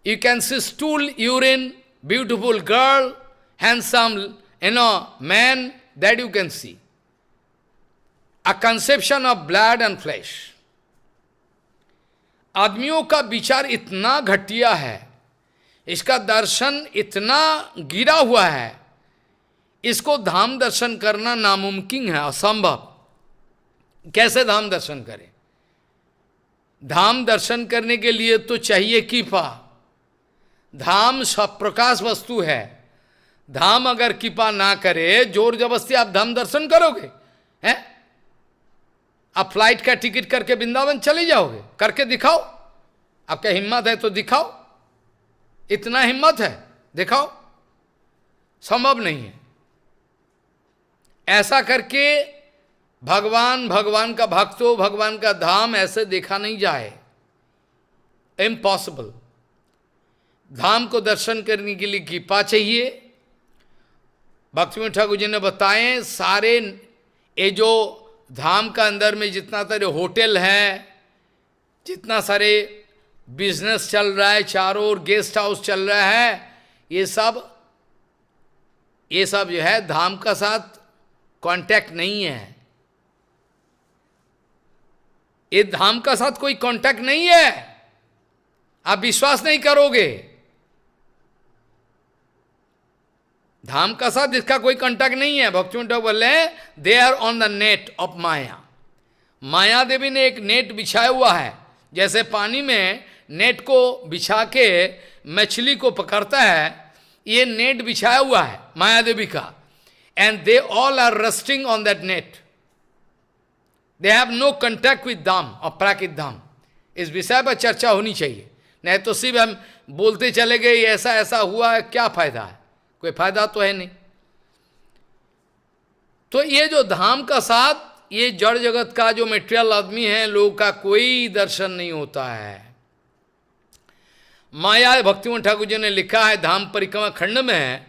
You can see stool, urine, beautiful girl, handsome man, that you can see. A conception of blood and flash. आदमियों का विचार इतना घटिया है, इसका दर्शन इतना गिरा हुआ है, इसको धाम दर्शन करना नामुमकिन है, असंभव। कैसे धाम दर्शन करें? धाम दर्शन करने के लिए तो चाहिए कृपा। धाम सब प्रकाश वस्तु है, धाम अगर कृपा ना करे, जोर जबरदस्ती आप धाम दर्शन करोगे? हैं? आप फ्लाइट का टिकट करके वृंदावन चले जाओगे? करके दिखाओ, आपका हिम्मत है तो दिखाओ। इतना हिम्मत है, दिखाओ। संभव नहीं है। ऐसा करके भगवान का भक्त हो, भगवान का धाम ऐसे देखा नहीं जाए, इम्पॉसिबल। धाम को दर्शन करने के लिए कृपा चाहिए। भक्तिविनोद ठाकुर जी ने बताए, सारे ये जो धाम का अंदर में जितना सारे होटल है, जितना सारे बिजनेस चल रहा है, चारों ओर गेस्ट हाउस चल रहा है, ये सब जो है धाम का साथ कांटेक्ट नहीं है। ये धाम का साथ कोई कांटेक्ट नहीं है, आप विश्वास नहीं करोगे। धाम का साथ इसका कोई कांटेक्ट नहीं है। भक्तिविनोद ठाकुर बोले, they are on the net of Maya. Maya Devi ने एक नेट बिछाया हुआ है, जैसे पानी में नेट को बिछा के मछली को पकड़ता है, ये नेट बिछाया हुआ है माया देवी का। And they all are resting on that net. They have no contact with Dham or Prakrit Dham. इस विषय पर चर्चा होनी चाहिए, नहीं तो सिर्फ हम बोलते चले गए ऐसा ऐसा हुआ है, क्या फायदा है? कोई फायदा तो है नहीं। तो ये जो धाम का साथ, ये जड़ जगत का जो मेटेरियल आदमी है, लोगों का कोई दर्शन नहीं होता है। माया, भक्तिविनोद ठाकुर जी ने लिखा है धाम परिक्रमा खंड में,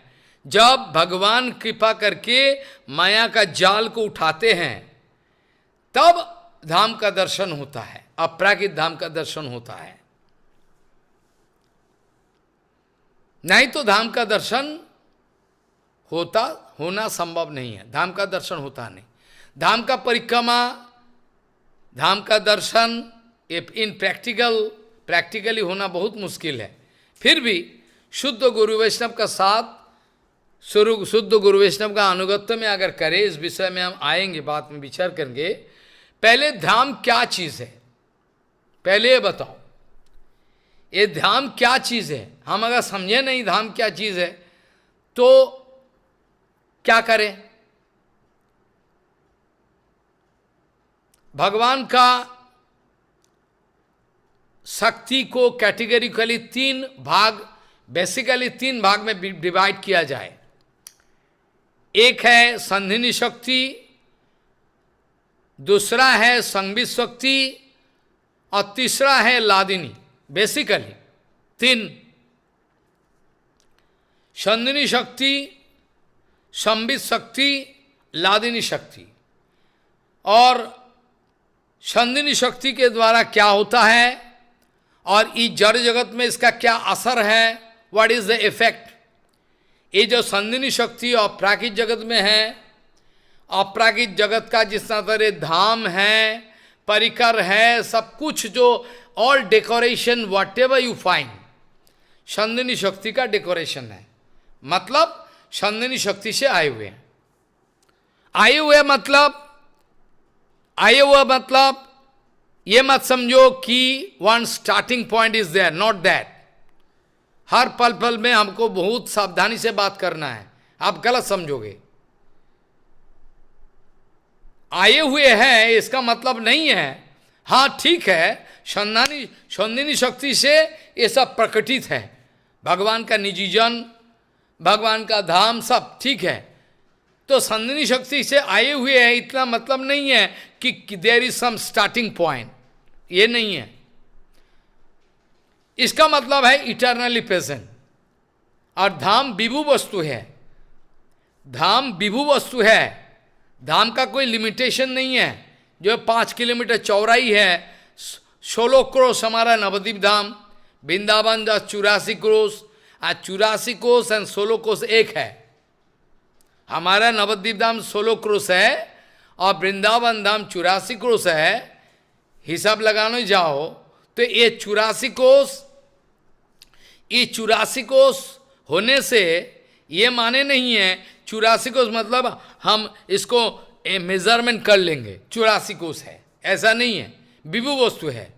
जब भगवान कृपा करके माया का जाल को उठाते हैं, तब धाम का दर्शन होता है, अपराकृत धाम का दर्शन होता है। नहीं तो धाम का दर्शन होना संभव नहीं है। धाम का दर्शन होता नहीं। धाम का परिक्रमा, धाम का दर्शन इन प्रैक्टिकली होना बहुत मुश्किल है। फिर भी शुद्ध गुरु वैष्णव का साथ, शुद्ध गुरु वैष्णव का अनुगत्य में अगर करें, इस विषय में हम आएंगे, बात में विचार करेंगे। पहले धाम क्या चीज है, पहले ये बताओ, ये धाम क्या चीज है? हम अगर समझे नहीं धाम क्या चीज है, तो क्या करें? भगवान का शक्ति को कैटेगरिकली बेसिकली तीन भाग में डिवाइड किया जाए। एक है संधिनी शक्ति, दूसरा है संबित शक्ति, और तीसरा है लादिनी। बेसिकली तीन, संधिनी शक्ति, संबित शक्ति, लादिनी शक्ति। और संधिनी शक्ति के द्वारा क्या होता है और इस जड़ जगत में इसका क्या असर है, व्हाट इज द इफेक्ट। ये जो संधिनी शक्ति अपराकृत जगत में है, अपराकृत जगत का जितना तरह धाम है, परिकर है, सब कुछ जो all decoration whatever you find, संधिनी शक्ति का डेकोरेशन है। मतलब संधिनी शक्ति से आए हुए हैं। आए हुए मतलब ये मत समझो कि one starting point is there, not that. हर पल पल में हमको बहुत सावधानी से बात करना है, आप गलत समझोगे। आए हुए हैं इसका मतलब नहीं है, हाँ ठीक है, संधिनी शक्ति से ये सब प्रकटित है, भगवान का निजी जन, भगवान का धाम सब ठीक है। तो संदिनी शक्ति से आए हुए हैं इतना मतलब नहीं है कि there is some starting point, ये नहीं है। इसका मतलब है इटर्नली प्रेजेंट। और धाम विभु वस्तु है, धाम विभु वस्तु है, धाम का कोई लिमिटेशन नहीं है। जो 5 किलोमीटर चौड़ाई है, 16 क्रोश हमारा नवद्वीप धाम, वृंदावन 84 क्रोश, आज 84 कोस एंड 16 कोस एक है। हमारा नवद्वीप धाम 16 क्रोश है और वृंदावन धाम 84 क्रोश है। हिसाब लगाने जाओ तो ये 84 कोस होने से ये माने नहीं है 84 कोस मतलब हम इसको मेजरमेंट कर लेंगे 84 कोस है, ऐसा नहीं है, विभु वस्तु है।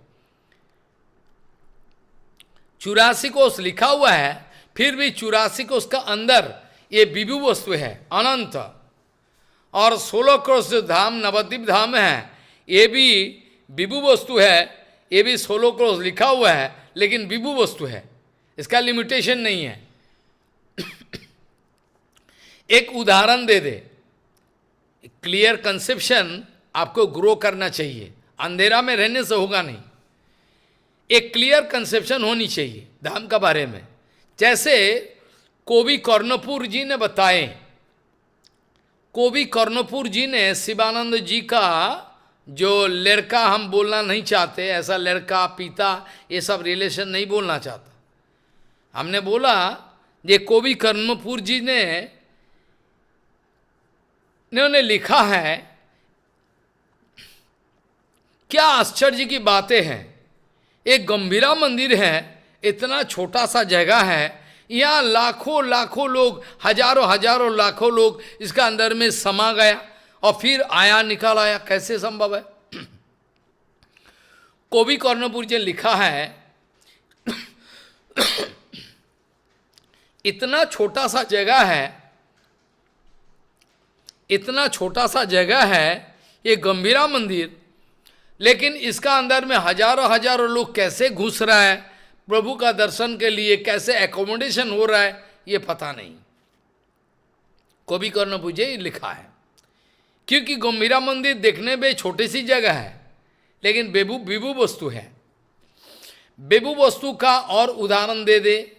84 कोस लिखा हुआ है, फिर भी 84 कोस का अंदर ये विभु वस्तु है अनंत। और 16 कोस जो धाम नवद्वीप धाम है ये भी विभु वस्तु है, ये भी 16 कोस लिखा हुआ है लेकिन विभु वस्तु है, इसका लिमिटेशन नहीं है। एक उदाहरण दे दे, क्लियर कंसेप्शन आपको ग्रो करना चाहिए, अंधेरा में रहने से होगा नहीं। एक क्लियर कंसेप्शन होनी चाहिए धाम का बारे में। जैसे कोवी कर्णपुर जी ने बताए, कोवी कर्णपुर जी ने शिवानंद जी का जो लड़का, हम बोलना नहीं चाहते ऐसा लड़का पिता ये सब रिलेशन नहीं बोलना चाहता, हमने बोला ये कोवी कर्णपुर जी ने उन्होंने लिखा है, क्या आश्चर्य की बातें हैं। एक गंभीरा मंदिर है, इतना छोटा सा जगह है, यहाँ लाखों लाखों लोग, हजारों हजारों लाखों लोग इसका अंदर में समा गया और फिर आया निकल आया, कैसे संभव है। कोवी कर्णपुर जी लिखा है इतना छोटा सा जगह है, इतना छोटा सा जगह है ये गंभीरा मंदिर, लेकिन इसका अंदर में हजारों हजारों लोग कैसे घुस रहा है प्रभु का दर्शन के लिए, कैसे एकोमोडेशन हो रहा है ये पता नहीं। कोवी कर्णपुर जी लिखा है, क्योंकि गंभीरा मंदिर देखने में छोटी सी जगह है लेकिन विभु वस्तु है। विभु वस्तु का और उदाहरण दे दे,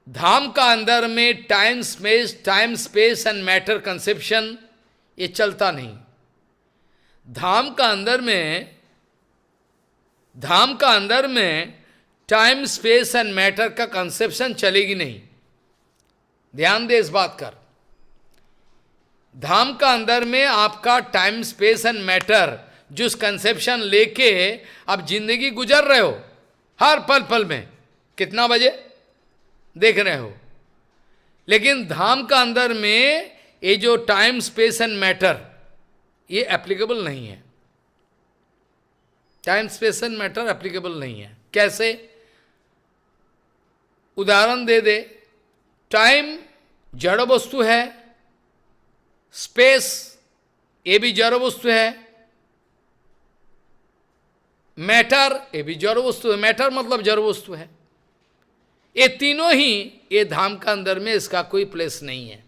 धाम का अंदर में time space and matter conception ये चलता नहीं। धाम का अंदर में टाइम स्पेस एंड मैटर का कंसेप्शन चलेगी नहीं, ध्यान दे इस बात कर। धाम का अंदर में आपका टाइम स्पेस एंड मैटर जिस कंसेप्शन लेके आप जिंदगी गुजर रहे हो, हर पल पल में कितना बजे देख रहे हो, लेकिन धाम का अंदर में ये जो टाइम स्पेस एंड मैटर ये एप्लीकेबल नहीं है। Time space and matter applicable नहीं है। कैसे? उदाहरण दे दे, टाइम जड़ वस्तु है, स्पेस ये भी जड़ वस्तु है, मैटर ये भी जड़ वस्तु है, मैटर मतलब जड़ वस्तु है। ये तीनों ही ये धाम का अंदर में इसका कोई प्लेस नहीं है।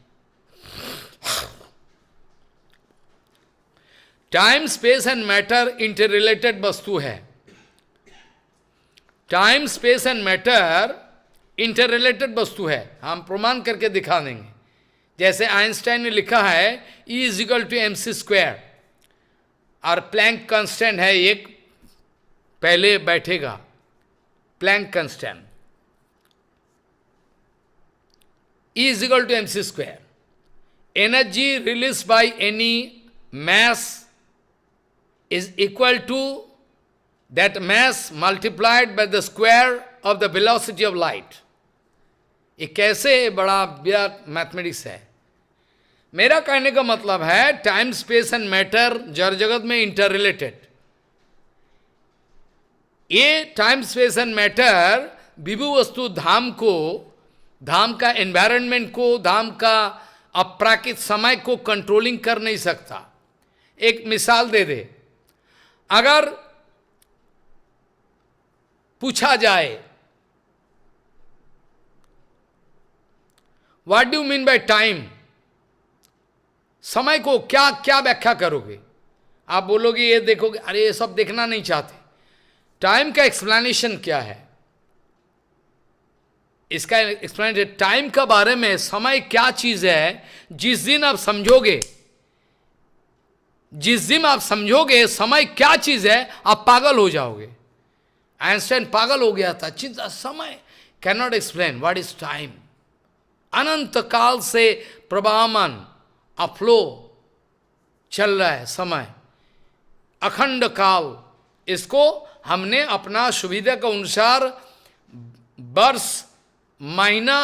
Time space and matter inter related वस्तु है, time space and matter inter related वस्तु है, हम प्रमाण करके दिखा देंगे। जैसे आइंस्टाइन ने लिखा है E = mc², और प्लैंक कांस्टेंट है एक, पहले बैठेगा Planck constant E = mc²। Energy release by any mass is equal to that mass multiplied by the square of the velocity of light। ये कैसे बड़ा विराट मैथमेटिक्स है। मेरा कहने का मतलब है टाइम स्पेस एंड मैटर जड़ जगत में इंटर रिलेटेड। ये टाइम स्पेस एंड मैटर विभु वस्तु धाम को, धाम का एनवायरनमेंट को, धाम का अपराकित समय को कंट्रोलिंग कर नहीं सकता। एक मिसाल दे दे, अगर पूछा जाए what do mean by time? समय को क्या क्या व्याख्या करोगे? आप बोलोगे ये देखोगे, अरे ये सब देखना नहीं चाहते। टाइम का एक्सप्लेनेशन क्या है? इसका एक्सप्लेनेशन टाइम का बारे में, समय क्या चीज है, जिस दिन आप समझोगे, जिस दिन आप समझोगे समय क्या चीज है, आप पागल हो जाओगे। आइंस्टाइन पागल हो गया था, चिंता समय can not explain what is time. अनंत काल से प्रवाहमान अफ्लो चल रहा है समय, अखंड काल। इसको हमने अपना सुविधा के अनुसार वर्ष महीना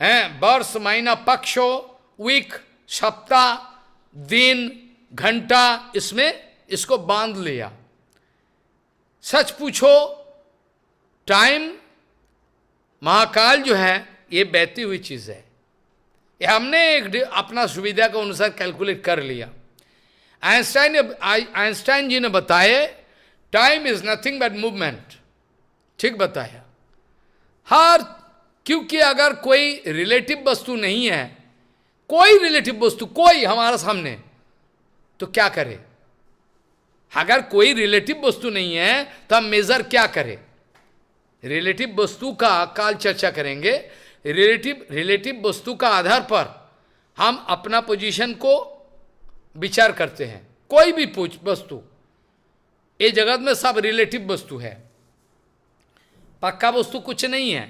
है, वर्ष महीना पक्षो, वीक, सप्ताह, दिन, घंटा, इसमें इसको बांध लिया। सच पूछो, टाइम महाकाल जो है ये बहती हुई चीज है। ये हमने एक अपना सुविधा के अनुसार कैलकुलेट कर लिया। आइंस्टाइन जी ने बताए time is nothing but movement. ठीक बताया। हर, क्योंकि अगर कोई रिलेटिव वस्तु नहीं है, कोई रिलेटिव वस्तु कोई हमारे सामने, तो क्या करे? अगर कोई रिलेटिव वस्तु नहीं है तो हम मेजर क्या करें? रिलेटिव वस्तु का काल चर्चा करेंगे। रिलेटिव वस्तु का आधार पर हम अपना पोजीशन को विचार करते हैं। कोई भी वस्तु, ये जगत में सब रिलेटिव वस्तु है, पक्का वस्तु कुछ नहीं है।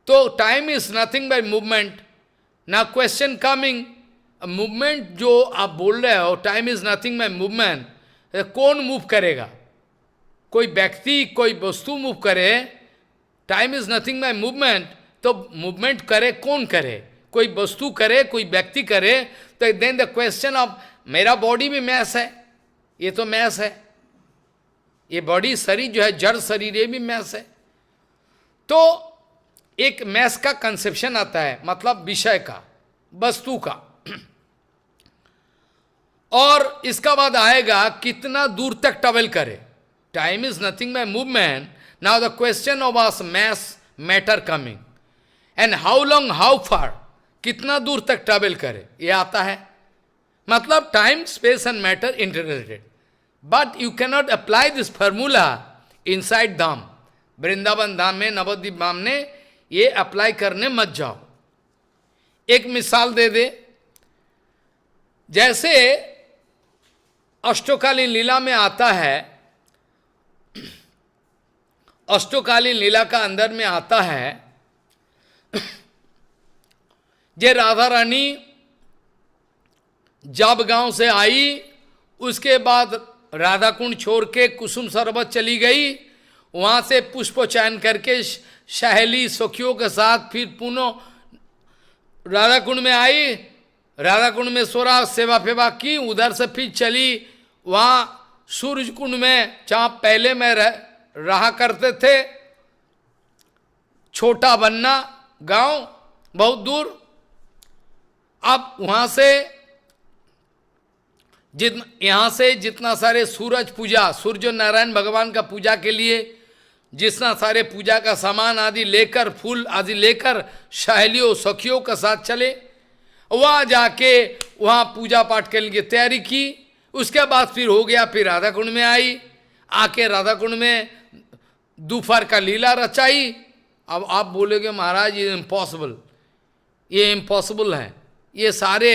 तो time is nothing by movement. ना क्वेश्चन कमिंग, मूवमेंट जो आप बोल रहे हो, time is nothing by movement, कौन मूव करेगा? कोई व्यक्ति, कोई वस्तु मूव करे, time is nothing by movement, तो मूवमेंट करे कौन करे? कोई वस्तु करे, कोई व्यक्ति करे। तो देन द क्वेश्चन ऑफ, मेरा बॉडी में मैस है, ये तो मैस है, ये बॉडी शरीर जो है जड़ शरीर, ये भी मैस है। तो एक मैस का कंसेप्शन आता है, मतलब विषय का, वस्तु का। और इसका बाद आएगा कितना दूर तक ट्रेवल करे। Time is nothing by movement. Now the question of us mass matter coming and how long, how far, कितना दूर तक ट्रेवल करे, ये आता है। मतलब time, space and matter interrelated. But you can not apply this formula inside धाम। वृंदावन धाम में, नवद्वीप धाम में ये अप्लाई करने मत जाओ। एक मिसाल दे दे, जैसे अष्टकालीन लीला में आता है, अष्टकालीन लीला का अंदर में आता है, जे राधा रानी जब गांव से आई, उसके बाद राधा कुंड छोड़ के कुसुम सरोवर चली गई, वहां से पुष्प चयन करके सहेली सखियों के साथ फिर पुनः राधा कुंड में आई, राधा कुंड में सोरा सेवा फेवा की, उधर से फिर चली वहां सूरज कुंड में, जहां पहले में रहा करते थे, छोटा बन्ना गांव बहुत दूर। अब वहां से यहां से जितना सारे सूरज पूजा, सूर्य नारायण भगवान का पूजा के लिए जितना सारे पूजा का सामान आदि लेकर, फूल आदि लेकर सहेलियों सखियों के साथ चले, वहां जाके वहां पूजा पाठ के लिए तैयारी की। उसके बाद फिर हो गया, फिर राधा कुंड में आई, आके राधा कुंड में दोपहर का लीला रचाई। अब आप बोलोगे महाराज ये इम्पॉसिबल, ये इम्पॉसिबल है, ये सारे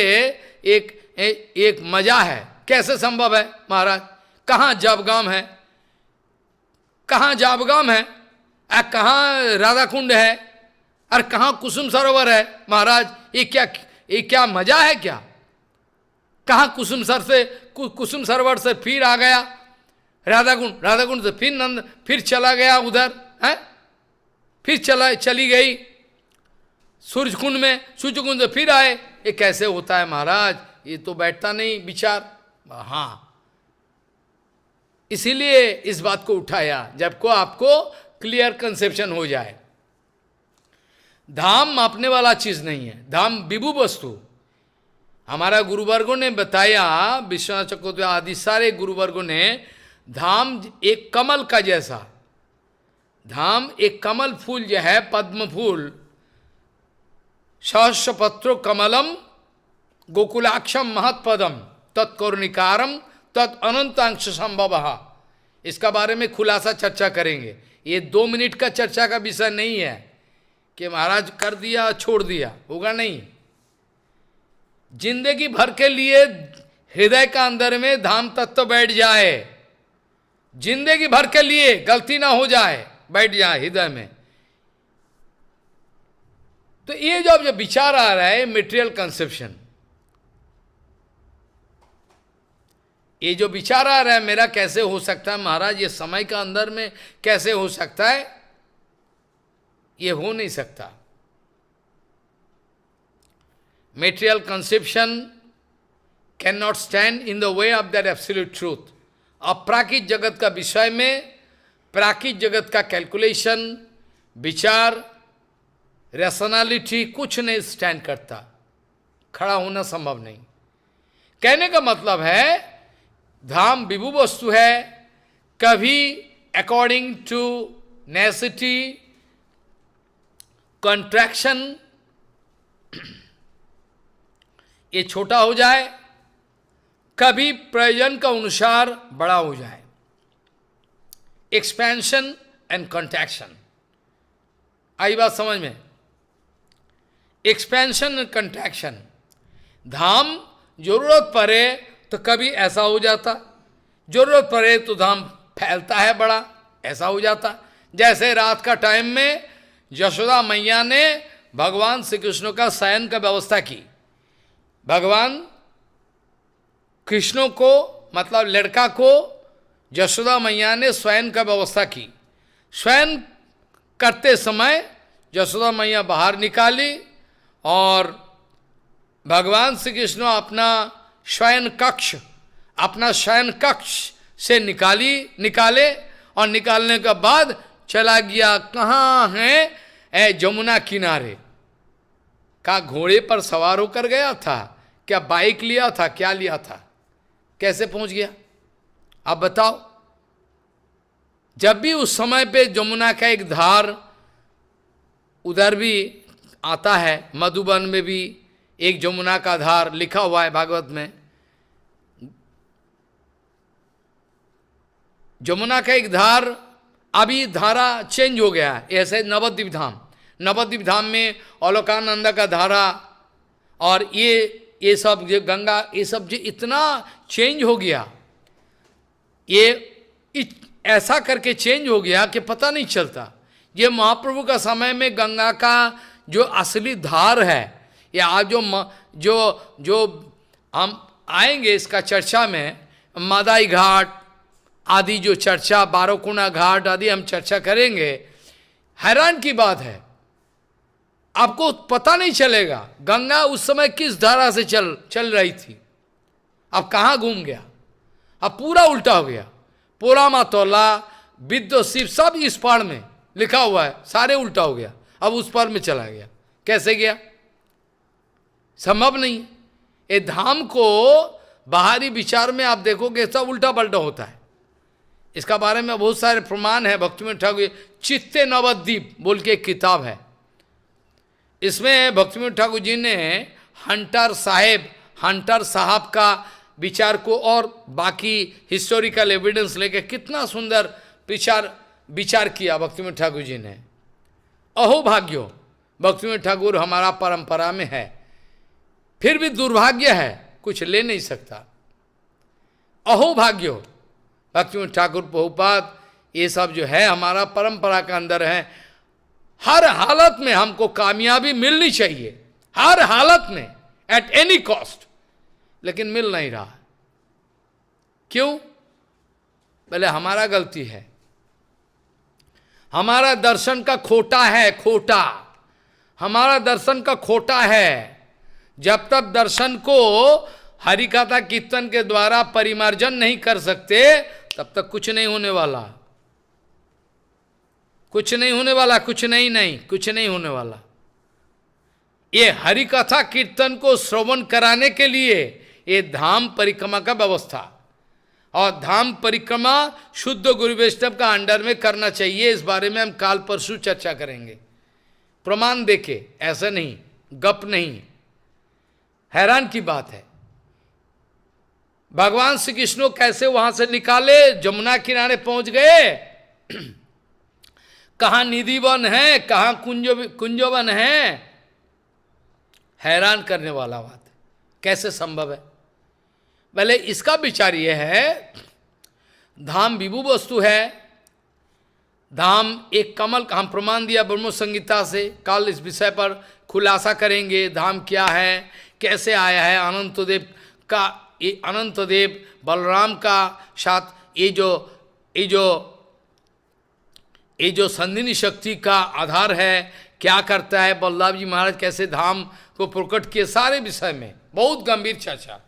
एक मजा है, कैसे संभव है महाराज? कहाँ जबगाम है, कहाँ जाबगाम है, कहाँ राधा कुंड है, और कहाँ कुसुम सरोवर है महाराज? ये क्या मजा है क्या? कहाँ कुसुम सरोवर से फिर आ गया राधा कुंड से फिर चला गया उधर है, फिर चली गई सूर्य कुंड में, सूर्य कुंड से फिर आए। ये कैसे होता है महाराज? ये तो बैठता नहीं विचार। हाँ, इसीलिए इस बात को उठाया, जबको आपको क्लियर कंसेप्शन हो जाए। धाम मापने वाला चीज नहीं है, धाम विभु वस्तु। हमारा गुरुवर्गों ने बताया, विश्वनाथ चक्रवर्ती आदि सारे गुरुवर्गों ने, धाम एक कमल का जैसा, धाम एक कमल फूल जो है, पद्म फूल, सहस्रपत्रो कमलम गोकुलाक्षम महत्पदम तत्करुणिकारम तत् अनंतांश संभव। इसका बारे में खुलासा चर्चा करेंगे। ये 2 मिनट का चर्चा का विषय नहीं है कि महाराज कर दिया छोड़ दिया, होगा नहीं। जिंदगी भर के लिए हृदय का अंदर में धाम तत्व बैठ जाए, जिंदगी भर के लिए गलती ना हो जाए, बैठ जाए हृदय में। तो ये जो विचार आ रहा है मेटेरियल कंसेप्शन, ये जो विचार आ रहा है मेरा कैसे हो सकता है महाराज, ये समय का अंदर में कैसे हो सकता है, ये हो नहीं सकता। Material conception can not stand in the way of that absolute truth. अपराकित जगत का विषय में प्राकृत जगत का कैलकुलेशन, विचार, रैशनैलिटी कुछ नहीं स्टैंड करता, खड़ा होना संभव नहीं। कहने का मतलब है धाम विभु वस्तु है, कभी अकॉर्डिंग टू नेसेसिटी कंट्रैक्शन ये छोटा हो जाए, कभी प्रयोजन का अनुसार बड़ा हो जाए। एक्सपेंशन एंड कंट्रैक्शन, आई बात समझ में? एक्सपेंशन एंड कंट्रैक्शन, धाम जरूरत पड़े तो कभी ऐसा हो जाता, जरूरत पड़े तो धाम फैलता है बड़ा, ऐसा हो जाता। जैसे रात का टाइम में यशोदा मैया ने भगवान श्री कृष्ण का शयन का व्यवस्था की। भगवान कृष्ण को मतलब लड़का को यशोदा मैया ने शयन का व्यवस्था की। शयन करते समय यशोदा मैया बाहर निकाली और भगवान श्री कृष्ण अपना शयन कक्ष से निकाले और निकालने के बाद चला गया कहाँ है, जमुना किनारे। का घोड़े पर सवार होकर गया था, क्या बाइक लिया था, क्या लिया था, कैसे पहुंच गया आप बताओ? जब भी उस समय पे जमुना का एक धार उधर भी आता है, मधुबन में भी एक जमुना का धार लिखा हुआ है भागवत में। जमुना का एक धार, अभी धारा चेंज हो गया है। ऐसे नवद्वीप धाम में अलोकानंद का धारा और ये सब जो गंगा, ये सब जो इतना चेंज हो गया, ये ऐसा करके चेंज हो गया कि पता नहीं चलता। ये महाप्रभु का समय में गंगा का जो असली धार है, या आज जो हम आएंगे इसका चर्चा में, मादाई घाट आदि जो चर्चा, बारोकुना घाट आदि हम चर्चा करेंगे। हैरान की बात है, आपको पता नहीं चलेगा गंगा उस समय किस धारा से चल रही थी, अब कहाँ घूम गया, अब पूरा उल्टा हो गया। पोरामा तोला विद्यो शिव सब इस पार में लिखा हुआ है, सारे उल्टा हो गया, अब उस पार में चला गया। कैसे गया? संभव नहीं। ये धाम को बाहरी विचार में आप देखोगे सब उल्टा पल्टा होता है। इसका बारे में बहुत सारे प्रमाण है। भक्तिविनोद ठाकुर चित्ते नवद्वीप बोल के एक किताब है, इसमें भक्तिविनोद ठाकुर जी ने हंटर साहब का विचार को और बाकी हिस्टोरिकल एविडेंस लेके कितना सुंदर विचार किया भक्तिविनोद ठाकुर जी ने। अहो भाग्यो, भक्तिविनोद ठाकुर हमारा परंपरा में है, फिर भी दुर्भाग्य है, कुछ ले नहीं सकता। अहो भाग्यो, भक्तिविनोद ठाकुर प्रभुपाद ये सब जो है हमारा परंपरा का अंदर है। हर हालत में हमको कामयाबी मिलनी चाहिए, हर हालत में, एट एनी कॉस्ट, लेकिन मिल नहीं रहा। क्यों? पहले हमारा गलती है, हमारा दर्शन का खोटा है, खोटा हमारा दर्शन का खोटा है। जब तक दर्शन को हरिकथा कीर्तन के द्वारा परिमार्जन नहीं कर सकते तब तक कुछ नहीं होने वाला, कुछ नहीं होने वाला, कुछ नहीं होने वाला। ये हरिकथा कीर्तन को श्रवण कराने के लिए ये धाम परिक्रमा का व्यवस्था, और धाम परिक्रमा शुद्ध गुरु वैष्णव का अंडर में करना चाहिए। इस बारे में हम काल परसों चर्चा करेंगे, प्रमाण देके, ऐसा नहीं गप नहीं, हैरान की बात है। भगवान श्री कृष्ण कैसे वहां से निकाले, जमुना किनारे पहुंच गए, कहां निधि वन है, कहां कुंजवन है, हैरान करने वाला बात है, कैसे संभव है। पहले इसका विचार यह है, धाम विभु वस्तु है, धाम एक कमल का हम प्रमाण दिया ब्रह्म संगीता से, कल इस विषय पर खुलासा करेंगे, धाम क्या है, कैसे आया है, अनंतदेव का, ये अनंतदेव बलराम का साथ ये जो संधिनी शक्ति का आधार है, क्या करता है, बलराम जी महाराज कैसे धाम को प्रकट किए, सारे विषय में बहुत गंभीर चर्चा।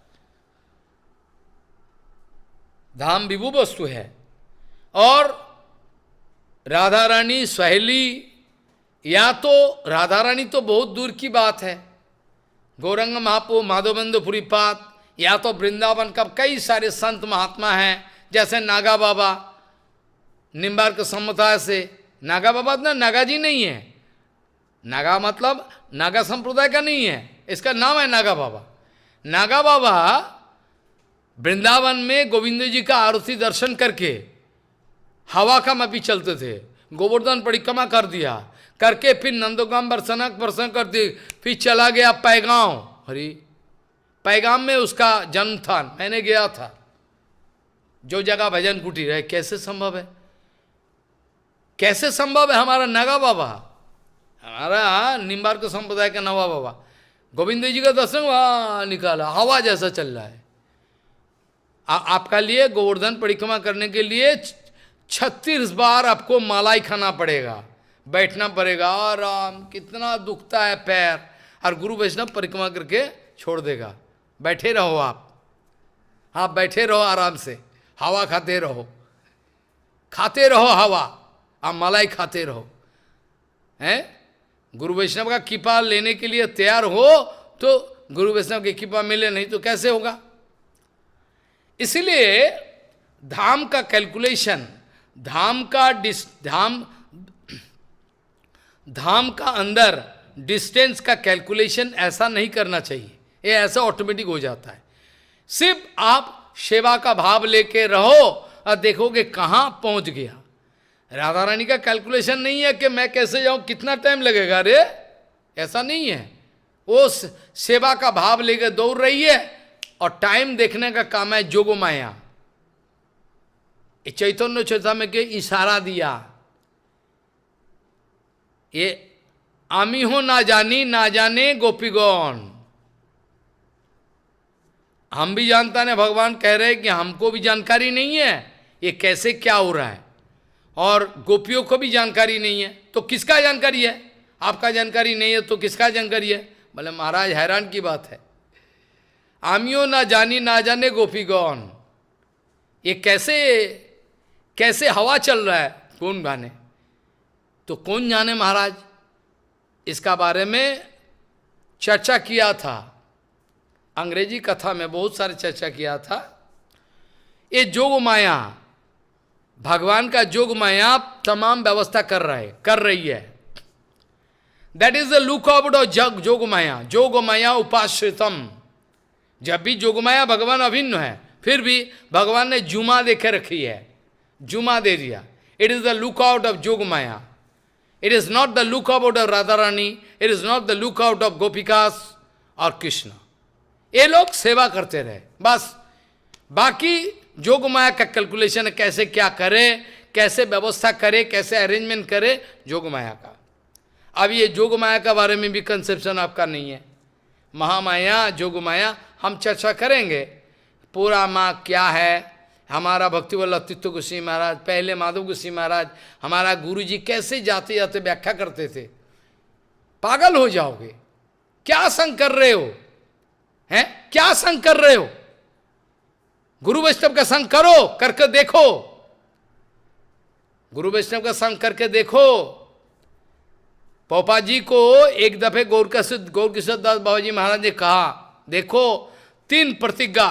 धाम विभु वस्तु है, और राधा रानी सहेली, या तो राधा रानी तो बहुत दूर की बात है, गौरंग महापो माधवबंदो पुरीपात, या तो वृंदावन का कई सारे संत महात्मा हैं, जैसे नागा बाबा, निम्बार्क संप्रदाय से, नागा बाबा ना नागा जी नहीं है, नागा मतलब नागा संप्रदाय का नहीं है, इसका नाम है नागा बाबा। नागा बाबा वृंदावन में गोविंद जी का आरती दर्शन करके हवा का मापी चलते थे, गोवर्धन परिक्रमा कर दिया, करके फिर नंदोगाम दर्शन कर दी, फिर चला गया पैगांव, हरी पैगाम में उसका जन्म था, मैंने गया था, जो जगह भजन कुटीर है। कैसे संभव है, कैसे संभव है, हमारा नागा बाबा, हमारा निम्बार्क संप्रदाय का नवा बाबा, गोविंद जी का दर्शन वहाँ निकाला, हवा जैसा चल रहा है। आपका लिए गोवर्धन परिक्रमा करने के लिए 36 बार आपको मलाई खाना पड़ेगा, बैठना पड़ेगा, आराम, कितना दुखता है पैर, और गुरु वैष्णव परिक्रमा करके छोड़ देगा, बैठे रहो आप बैठे रहो आराम से, हवा खाते रहो हवा, आप मलाई खाते रहो, हैं? गुरु वैष्णव का कृपा लेने के लिए तैयार हो तो गुरु वैष्णव की कृपा मिले, नहीं तो कैसे होगा। इसलिए धाम का कैलकुलेशन, धाम का अंदर डिस्टेंस का कैलकुलेशन ऐसा नहीं करना चाहिए, ये ऐसा ऑटोमेटिक हो जाता है। सिर्फ आप सेवा का भाव लेके रहो और देखोगे कहाँ पहुंच गया। राधा रानी का कैलकुलेशन नहीं है कि मैं कैसे जाऊं, कितना टाइम लगेगा, रे ऐसा नहीं है। वो सेवा का भाव लेकर दौड़ रही है, और टाइम देखने का काम है जोग माया। चैतन्य चैतन्य के इशारा दिया, ये आमी हो ना जाने गोपीगण। हम भी जानता नहीं, भगवान कह रहे हैं कि हमको भी जानकारी नहीं है ये कैसे क्या हो रहा है, और गोपियों को भी जानकारी नहीं है, तो किसका जानकारी है? आपका जानकारी नहीं है तो किसका जानकारी है? बोले महाराज हैरान की बात है, आमियो ना जाने गोपीगण, ये कैसे हवा चल रहा है, कौन जाने? तो कौन जाने महाराज, इसका बारे में चर्चा किया था, अंग्रेजी कथा में बहुत सारी चर्चा किया था। ये जोग माया, भगवान का जोग माया तमाम व्यवस्था कर रही है। That is the look out of Yog माया, जोग माया उपाश्रितम। जब भी जोग माया भगवान अभिन्न है, फिर भी भगवान ने जुमा देखे रखी है, जुमा दे दिया। It is the look out of Yog Maya, it is not the look out of Radha Rani, it is not the look out of gopikas और कृष्ण। ये लोग सेवा करते रहे बस, बाकी जोग माया का कैलकुलेशन है, कैसे क्या करे, कैसे व्यवस्था करे, कैसे अरेंजमेंट करे, जोग माया का। अब ये जोग माया का बारे में भी कंसेप्शन आपका नहीं है। महामाया जोग माया हम चर्चा करेंगे, पूरा माँ क्या है, हमारा भक्ति वल्लभ तीर्थ गोस्वामी महाराज, पहले माधव गोस्वामी महाराज, हमारा गुरुजी कैसे जाते जाते व्याख्या करते थे, पागल हो जाओगे। क्या संग कर रहे हो, हैं? क्या संग कर रहे हो? गुरु वैष्णव का संग करो, करके देखो, गुरु वैष्णव का संग करके देखो। पोपा जी को एक दफे गौरकिशोर दास बाबा जी महाराज ने कहा, देखो 3 प्रतिज्ञा,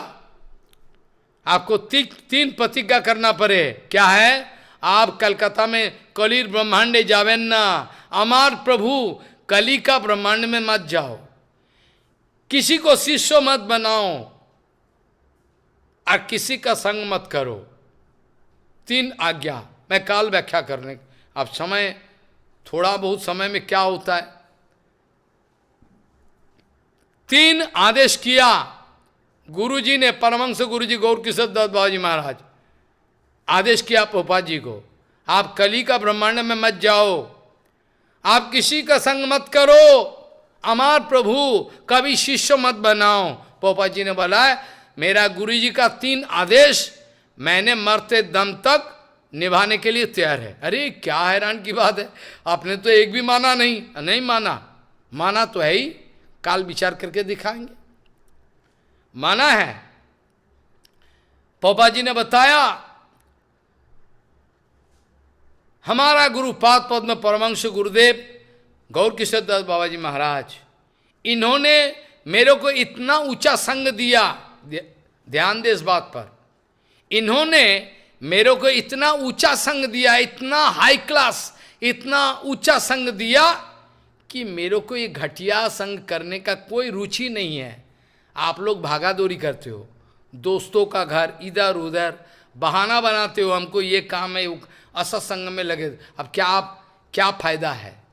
आपको 3 प्रतिज्ञा करना पड़े। क्या है? आप कलकत्ता में कलिर ब्रह्मांडे जावेन ना, अमार प्रभु कली का ब्रह्मांड में मत जाओ, किसी को शिष्य मत बनाओ और किसी का संग मत करो। 3 आज्ञा मैं काल व्याख्या करने, अब समय थोड़ा बहुत समय में क्या होता है। 3 आदेश किया गुरुजी ने, परमहंस गुरुजी गौर किशोर दत्त बाबा जी महाराज आदेश किया प्रभुपाद जी को, आप कली का ब्रह्मांड में मत जाओ, आप किसी का संग मत करो, अमार प्रभु कभी शिष्य मत बनाओ। प्रभुपाद जी ने बोला मेरा गुरुजी का 3 आदेश मैंने मरते दम तक निभाने के लिए तैयार है। अरे क्या हैरान की बात है, आपने तो एक भी माना नहीं माना, माना तो है ही, काल विचार करके दिखाएंगे, माना है। प्रभुपाद जी ने बताया हमारा गुरु पाद पद्म परमहंस गुरुदेव गौर किशोर दत्त बाबा जी महाराज, इन्होंने मेरे को इतना ऊंचा संग दिया, ध्यान दे इस बात पर, इन्होंने मेरे को इतना ऊंचा संग दिया, इतना हाई क्लास, इतना ऊंचा संग दिया कि मेरे को ये घटिया संग करने का कोई रुचि नहीं है। आप लोग भागादौड़ी करते हो, दोस्तों का घर इधर उधर बहाना बनाते हो, हमको ये काम है, असत्संग में लगे। अब क्या फायदा है?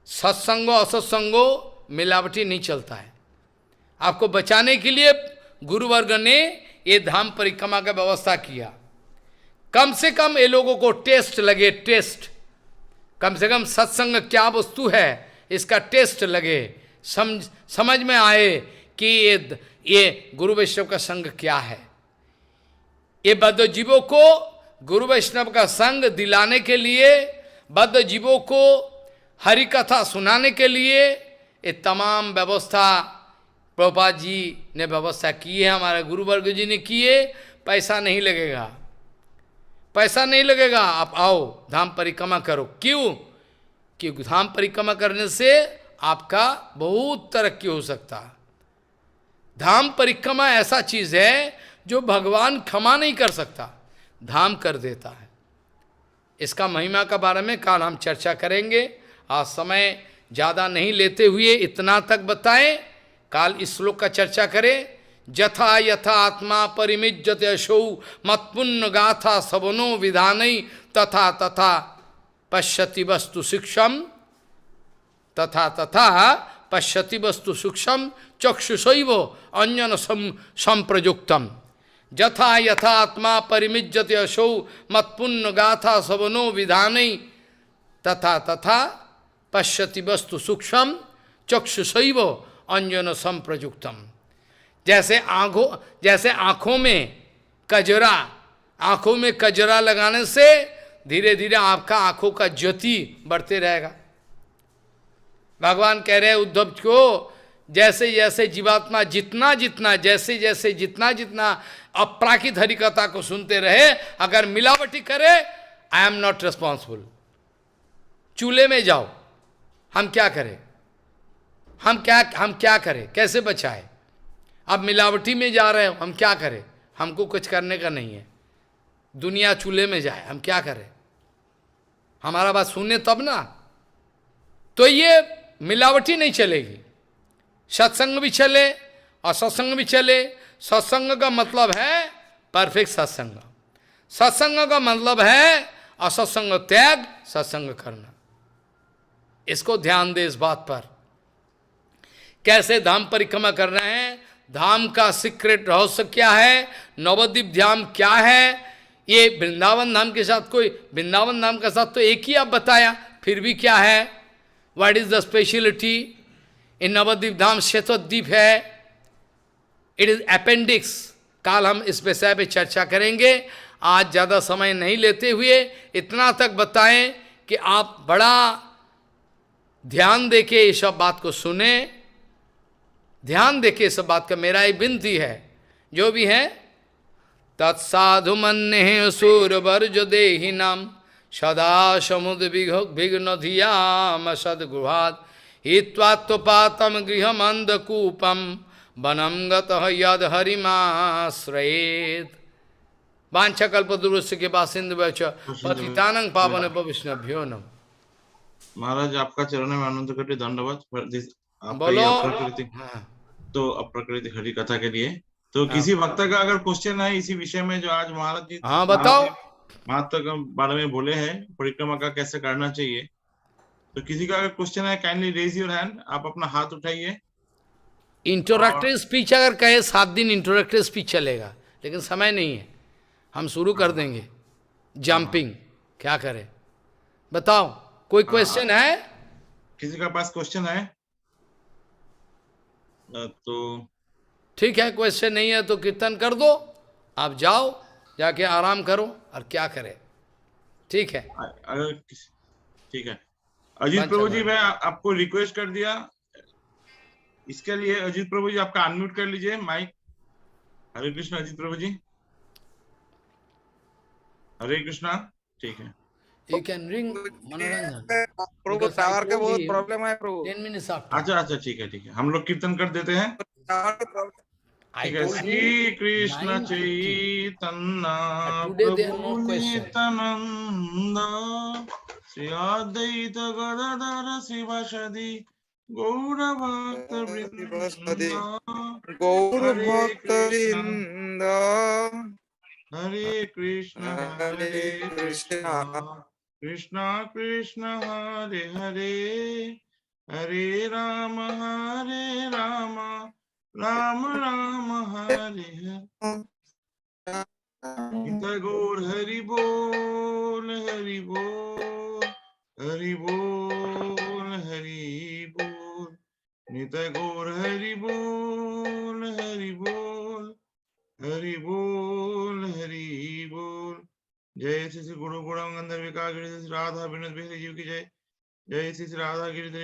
सत्संगो असत्संगो मिलावटी नहीं चलता है। आपको बचाने के लिए गुरुवर्ग ने ये धाम परिक्रमा का व्यवस्था किया। कम से कम ये लोगों को टेस्ट लगे, टेस्ट, कम से कम सत्संग क्या वस्तु है इसका टेस्ट लगे, समझ में आए कि ये गुरु वैष्णव का संग क्या है। ये बद्ध जीवों को गुरु वैष्णव का संग दिलाने के लिए, बद्ध जीवों को हरि कथा सुनाने के लिए ये तमाम व्यवस्था प्रभुपाद जी ने व्यवस्था की है, हमारे गुरुवर्ग जी ने किए। पैसा नहीं लगेगा, पैसा नहीं लगेगा, आप आओ धाम परिक्रमा करो। क्यों? क्योंकि धाम परिक्रमा करने से आपका बहुत तरक्की हो सकता है। धाम परिक्रमा ऐसा चीज है जो भगवान क्षमा नहीं कर सकता, धाम कर देता है। इसका महिमा का बारे में कल हम चर्चा करेंगे। आज समय ज़्यादा नहीं लेते हुए इतना तक बताएं, काल इस श्लोक का चर्चा करें। यथा यथा आत्मा परिमिज्यते यशौ मत्पुण्य गाथा सवनो विधानई तथा तथा पश्यति वस्तु सूक्ष्म, तथा तथा पश्यति वस्तु सूक्ष्म चक्षुषैव अंजन संप्रयुक्तम। यथा यथा आत्मा परिमिज्यते यशौ मत्पुण्य गाथा सवनो विधानई तथा तथा पश्यति वस्तु सूक्ष्म चक्षुषैव अंजन संप्रयुक्तम। जैसे आँखों में कजरा लगाने से धीरे धीरे आपका आँखों का ज्योति बढ़ते रहेगा। भगवान कह रहे हैं उद्धव को, जैसे जैसे जीवात्मा जितना जितना अपराकित हरिकथा को सुनते रहे, अगर मिलावटी करे, आई एम नॉट रिस्पॉन्सिबल। चूल्हे में जाओ, हम क्या करें, हम क्या करें, कैसे बचाए? अब मिलावटी में जा रहे हो, हम क्या करें? हमको कुछ करने का नहीं है। दुनिया चूल्हे में जाए, हम क्या करें? हमारा बात सुने तब ना। तो ये मिलावटी नहीं चलेगी, सत्संग भी चले और सत्संग भी चले। सत्संग का मतलब है परफेक्ट सत्संग, सत्संग का मतलब है असत्संग त्याग, सत्संग करना। इसको ध्यान दे इस बात पर। कैसे धाम परिक्रमा कर रहे हैं, धाम का सीक्रेट रहस्य क्या है, नवद्वीप धाम क्या है, ये वृंदावन धाम के साथ कोई, वृंदावन धाम के साथ तो एक ही आप बताया, फिर भी क्या है, what is the speciality in Navadwip Dham? Shvetadvip है, इट इज अपेंडिक्स। कल हम इस विषय पे चर्चा करेंगे। आज ज़्यादा समय नहीं लेते हुए इतना तक बताएं कि आप बड़ा ध्यान देके ये सब बात को सुने, ध्यान देके इस बात का मेरा एक विनती है, जो भी है तत्साधु मन्ये सूरवर्ज देहि नाम सदा समुद्र विघ्न धियाम सद्गुहात् हित्वात्पातम गृहम अंधकूपम वनम गतः यद हरिमाश्रयेत्। वाञ्छाकल्पतरुस्य के बासिन्द पतितानं पावनेभ्यो वैष्णवेभ्यो नमः। महाराज आपका चरणों में अनंत कोटि धन्यवाद आपका ये बोलो। अप्राकृतिक हाँ तो अप्राकृतिक हरि कथा के लिए। तो हाँ किसी भक्त का अगर क्वेश्चन है इसी विषय में जो आज महाराज जी हाँ बताओ। महत्व के बारे में बोले हैं, परिक्रमा का कैसे करना चाहिए, तो किसी का अगर क्वेश्चन है काइंडली रेज योर हैंड, आप अपना हाथ उठाइए। और इंटरोडक्टरी स्पीच अगर कहे 7 दिन इंटरोडक्टरी स्पीच चलेगा, लेकिन समय नहीं है, हम शुरू कर हाँ देंगे। हाँ जंपिंग क्या करें, बताओ। कोई हाँ, क्वेश्चन है? किसी का पास क्वेश्चन है तो ठीक है, क्वेश्चन नहीं है तो कीर्तन कर दो, आप जाओ, जाके आराम करो, और क्या करें। ठीक है, अगर ठीक है। अजीत बंद प्रभु चल रहा जी, है। मैं आपको रिक्वेस्ट कर दिया इसके लिए। अजीत प्रभु जी आपका अनम्यूट कर लीजिए माइक। हरे कृष्णा अजीत प्रभु जी, हरे कृष्णा। ठीक है। You can ring Manoranjan, Prabhu because I tower के told बहुत him प्रॉब्लम है प्रभु। 10 minutes after. अच्छा अच्छा, ठीक है ठीक है, हम लोग कीर्तन कर देते हैं। टावर के प्रॉब्लम। I ठीक है। told him Shri Krishna 9:50. Chaitanya Today there are Prabhu no question. Nityanand Shri Advaita Gadadhar शिवासादि गौर भक्त वृंद गौर हरे भक्त कृष्ण वृंद हरे कृष्ण हरे हरे कृष्णा कृष्ण कृष्ण कृष्ण हरे हरे हरे राम राम राम हरे हरे। निताय गौर हरि बोल हरि बोल हरि बोल हरि बोल। निताय गौर हरि बोल हरि बोल हरि बोल हरि बोल। जय श्री श्री गुरु गौरांग विकास श्री राधा विनोद बिहारी जीव की जय। जय श्री श्री राधा गिरिधर